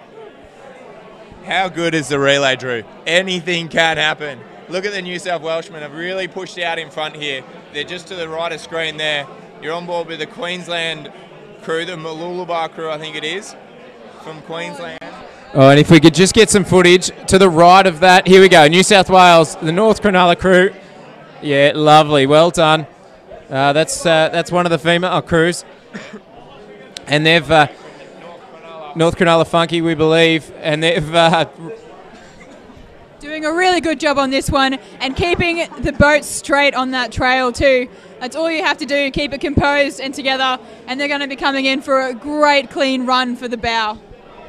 How good is the relay, Drew? Anything can happen. Look at the New South Welshmen have really pushed out in front here. They're just to the right of screen there. You're on board with the Queensland crew, the Mooloolaba crew, I think it is, from Queensland. Oh, and if we could just get some footage to the right of that. Here we go. New South Wales, the North Cronulla crew. Yeah, lovely. Well done. That's one of the female crews. And they've... North Cronulla Funky, we believe, and they've doing a really good job on this one and keeping the boat straight on that trail too. That's all you have to do, keep it composed and together, and they're going to be coming in for a great clean run for the bow.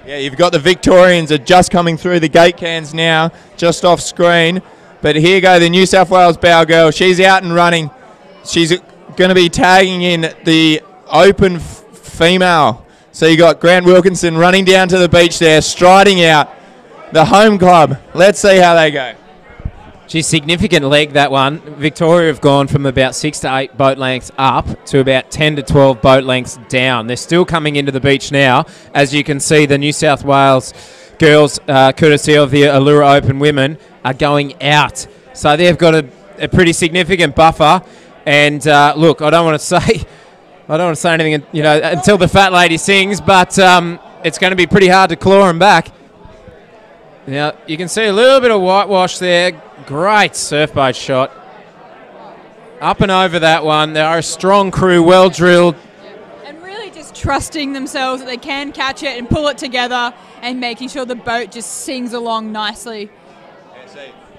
Yeah, you've got the Victorians are just coming through the gate cans now, just off screen. But here go the New South Wales bow girl. She's out and running. She's going to be tagging in the Open Female. So you got Grant Wilkinson running down to the beach there, striding out. The home club. Let's see how they go. Geez, significant leg, that one. Victoria have gone from about 6 to 8 boat lengths up to about 10 to 12 boat lengths down. They're still coming into the beach now. As you can see, the New South Wales girls, courtesy of the Elouera Open women, are going out. So they've got a pretty significant buffer. And look, I don't want to say anything, until the fat lady sings, but it's going to be pretty hard to claw them back. Now, you can see a little bit of whitewash there. Great surf boat shot. Up and over that one. They are a strong crew, well drilled. And really just trusting themselves that they can catch it and pull it together and making sure the boat just sings along nicely.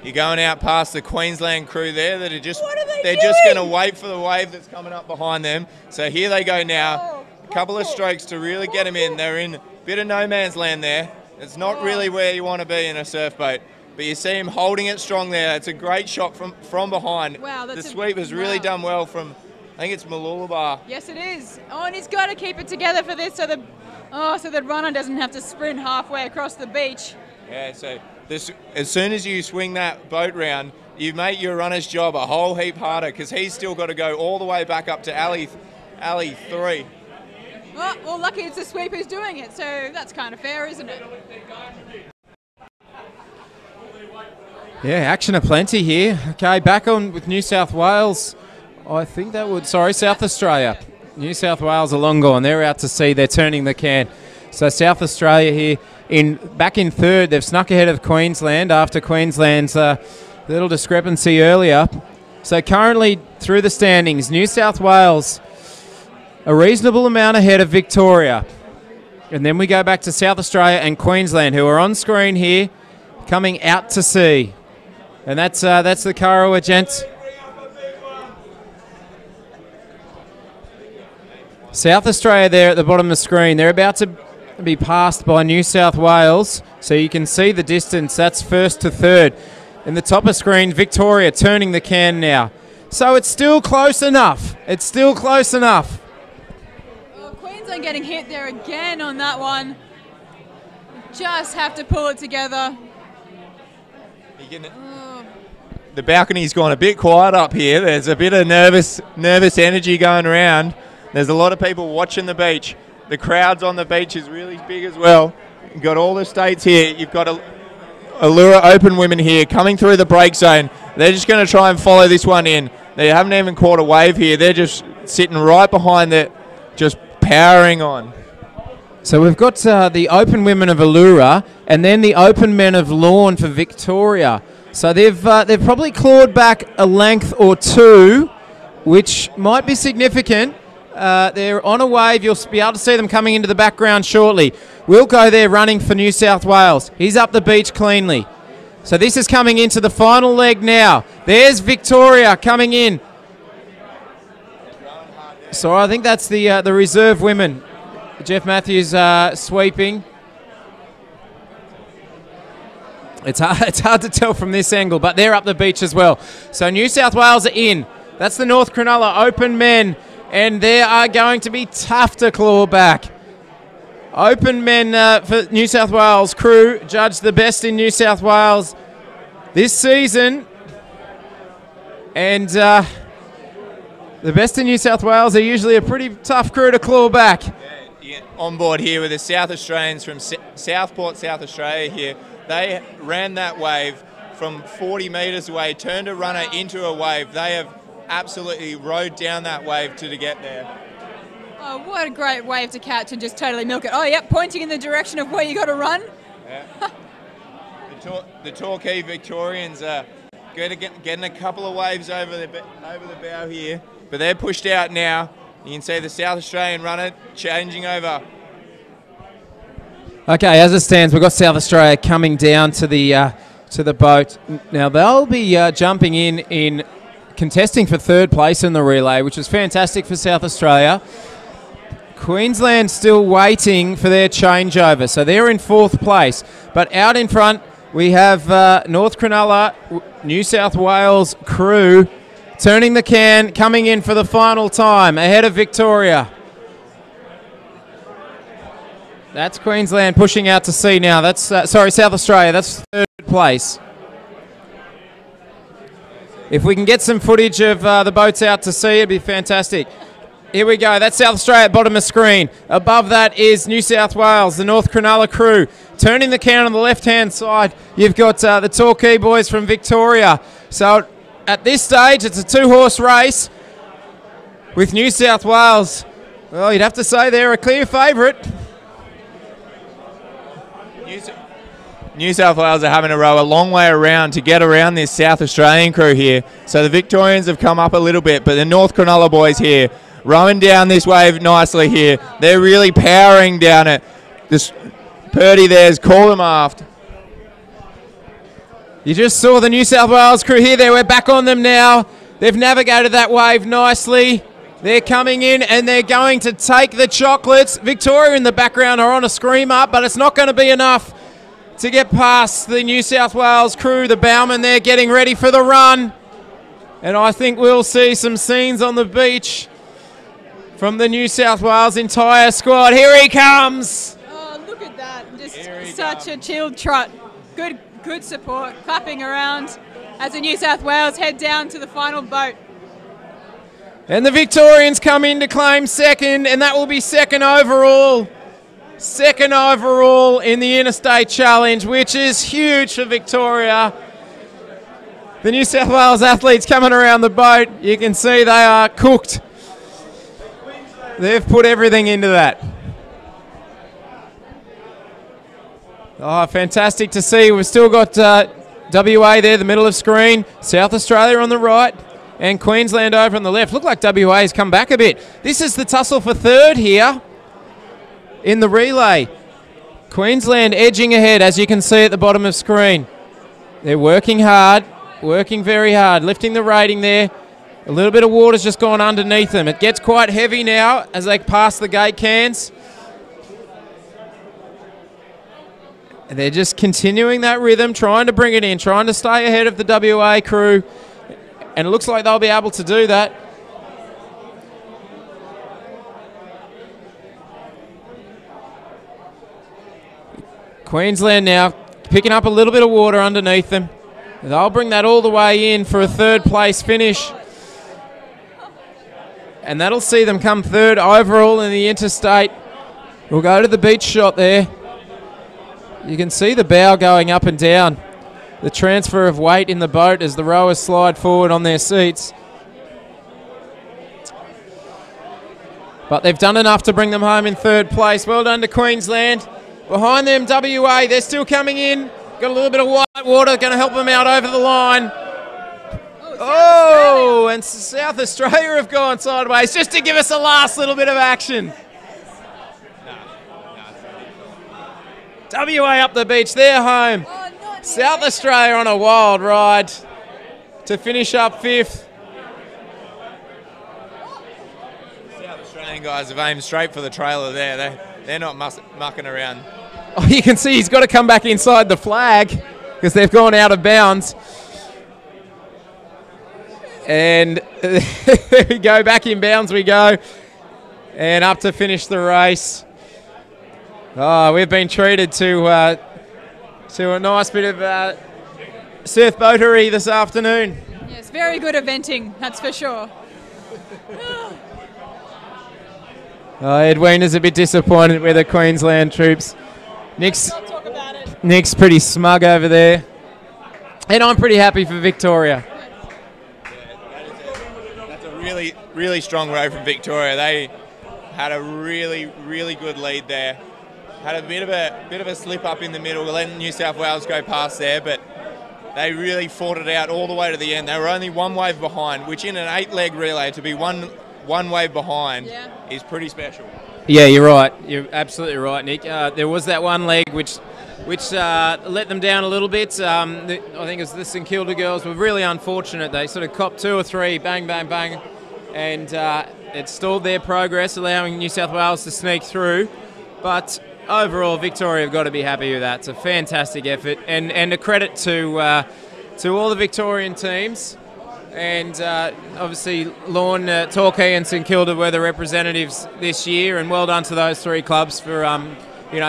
You're going out past the Queensland crew there that are just, they're just going to wait for the wave that's coming up behind them. So here they go now. A couple of strokes to really get them in. They're in a bit of no man's land there. It's not really where you want to be in a surf boat. But you see him holding it strong there. It's a great shot from behind. Wow, the sweep has really done well from, I think it's Mooloolaba. Yes, it is. Oh, and he's got to keep it together for this so the runner doesn't have to sprint halfway across the beach. Yeah, so as soon as you swing that boat round, you make your runner's job a whole heap harder because he's still got to go all the way back up to alley 3. Well, lucky it's the sweep who's doing it, so that's kind of fair, isn't it? Yeah, action aplenty here. Okay, back on with New South Wales. I think that would... Sorry, South Australia. New South Wales are long gone. They're out to sea. They're turning the can. So South Australia here back in third. They've snuck ahead of Queensland after Queensland's little discrepancy earlier. So currently through the standings, New South Wales a reasonable amount ahead of Victoria. And then we go back to South Australia and Queensland, who are on screen here, coming out to sea. And that's the Karawa gents. South Australia there at the bottom of the screen. They're about to be passed by New South Wales. So you can see the distance. That's first to third. In the top of screen, Victoria turning the can now. So it's still close enough. It's still close enough. Queensland getting hit there again on that one. Just have to pull it together. The balcony's gone a bit quiet up here. There's a bit of nervous energy going around. There's a lot of people watching the beach. The crowds on the beach is really big as well. You've got all the states here. You've got Elouera Open women here coming through the break zone. They're just going to try and follow this one in. They haven't even caught a wave here. They're just sitting right behind just powering on. So we've got the Open women of Elouera and then the Open men of Lorne for Victoria. So they've probably clawed back a length or two, which might be significant. They're on a wave. You'll be able to see them coming into the background shortly. We'll go there running for New South Wales. He's up the beach cleanly. So this is coming into the final leg now. There's Victoria coming in. So I think that's the reserve women. Jeff Matthews sweeping. It's hard to tell from this angle, but they're up the beach as well. So New South Wales are in. That's the North Cronulla Open men, and they are going to be tough to claw back. Open men for New South Wales crew, judged the best in New South Wales this season. And the best in New South Wales are usually a pretty tough crew to claw back. On board here with the South Australians from Southport, South Australia here. They ran that wave from 40 metres away, turned a runner into a wave. They have absolutely rode down that wave to get there. Oh, what a great wave to catch and just totally milk it. Oh, yep, pointing in the direction of where you got to run. Yeah. The Torquay Victorians are getting a couple of waves over the bow here, but they're pushed out now. You can see the South Australian runner changing over. Okay, as it stands, we've got South Australia coming down to the boat. Now they'll be jumping in contesting for third place in the relay, which is fantastic for South Australia. Queensland still waiting for their changeover, so they're in fourth place. But out in front, we have North Cronulla, New South Wales crew turning the can, coming in for the final time, ahead of Victoria. That's Queensland pushing out to sea now. That's South Australia. That's third place. If we can get some footage of the boats out to sea, it'd be fantastic. Here we go. That's South Australia at bottom of screen. Above that is New South Wales, the North Cronulla crew. Turning the can on the left-hand side, you've got the Torquay boys from Victoria. So at this stage, it's a two-horse race with New South Wales. Well, you'd have to say they're a clear favourite. New South Wales are having to row a long way around to get around this South Australian crew here. So the Victorians have come up a little bit, but the North Cronulla boys here rowing down this wave nicely here. They're really powering down it. This Purdy there's called them aft. You just saw the New South Wales crew here. We're back on them now. They've navigated that wave nicely. They're coming in and they're going to take the chocolates. Victoria in the background are on a scream up, but it's not going to be enough to get past the New South Wales crew. The bowmen there getting ready for the run. And I think we'll see some scenes on the beach from the New South Wales entire squad. Here he comes. Oh, look at that. Just such a chilled trot. Good support, clapping around as the New South Wales head down to the final boat. And the Victorians come in to claim second, and that will be second overall. Second overall in the Interstate Challenge, which is huge for Victoria. The New South Wales athletes coming around the boat, you can see they are cooked. They've put everything into that. Oh, fantastic to see. We've still got WA there, the middle of screen, South Australia on the right, and Queensland over on the left. Look like WA has come back a bit. This is the tussle for third here in the relay. Queensland edging ahead, as you can see at the bottom of screen. They're working hard, working very hard, lifting the rating there. A little bit of water's just gone underneath them. It gets quite heavy now as they pass the gate cans. And they're just continuing that rhythm, trying to bring it in, trying to stay ahead of the WA crew. And it looks like they'll be able to do that. Queensland now picking up a little bit of water underneath them. They'll bring that all the way in for a third place finish. And that'll see them come third overall in the interstate. We'll go to the beach shot there. You can see the bow going up and down. The transfer of weight in the boat as the rowers slide forward on their seats. But they've done enough to bring them home in third place. Well done to Queensland. Behind them, WA, they're still coming in. Got a little bit of white water, going to help them out over the line. Oh, and South Australia have gone sideways just to give us a last little bit of action. WA up the beach, they're home. South Australia on a wild ride to finish up 5th. South Australian guys have aimed straight for the trailer there. They're not mucking around. Oh, you can see he's got to come back inside the flag because they've gone out of bounds. And there we go, back in bounds we go. And up to finish the race. Oh, we've been treated to a nice bit of surf boatery this afternoon. Yes, very good eventing, that's for sure. Edwina's a bit disappointed with the Queensland troops. Nick's pretty smug over there. And I'm pretty happy for Victoria. That's a really, really strong row from Victoria. They had a really, really good lead there. Had a bit of a slip up in the middle, letting New South Wales go past there, but they really fought it out all the way to the end. They were only one wave behind, which in an 8-leg relay to be one wave behind is pretty special. Yeah, you're right. You're absolutely right, Nick. There was that one leg which let them down a little bit. I think it was the St Kilda girls were really unfortunate. They sort of copped 2 or 3, bang, bang, bang, and it stalled their progress, allowing New South Wales to sneak through. But overall, Victoria have got to be happy with that. It's a fantastic effort, and a credit to all the Victorian teams. And obviously, Lorne, Torquay and St Kilda were the representatives this year, and well done to those 3 clubs for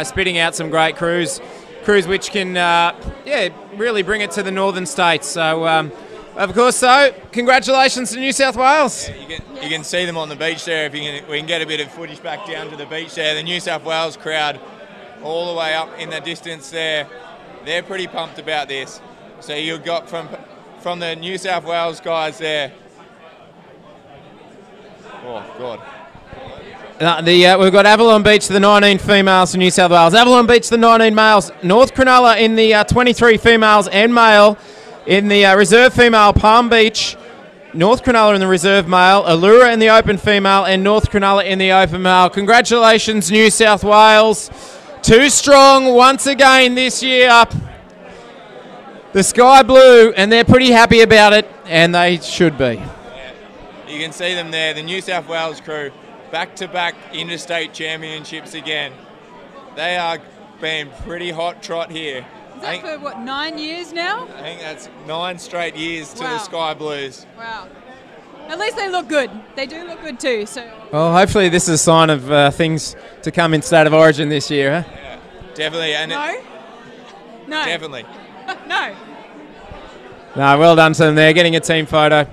spitting out some great crews which can really bring it to the northern states. So of course, congratulations to New South Wales. Yeah, you can see them on the beach there. If we can get a bit of footage back down to the beach there, the New South Wales crowd all the way up in the distance there, they're pretty pumped about this. So you've got from the New South Wales guys there. Oh God. We've got Avalon Beach, the 19 females for New South Wales. Avalon Beach, the 19 males. North Cronulla in the 23 females and male. In the reserve female, Palm Beach. North Cronulla in the reserve male. Elouera in the open female. And North Cronulla in the open male. Congratulations, New South Wales. 2 strong once again this year. The sky blue, and they're pretty happy about it, and they should be. Yeah. You can see them there, the New South Wales crew. Back-to-back interstate championships again. They are being pretty hot trot here. Is that for, what, 9 years now? I think that's 9 straight years to the Sky Blues. Wow. At least they look good. They do look good too. So. Well, hopefully this is a sign of things to come in State of Origin this year, huh? Yeah, definitely. And No. Definitely. No. No, well done to them there, getting a team photo.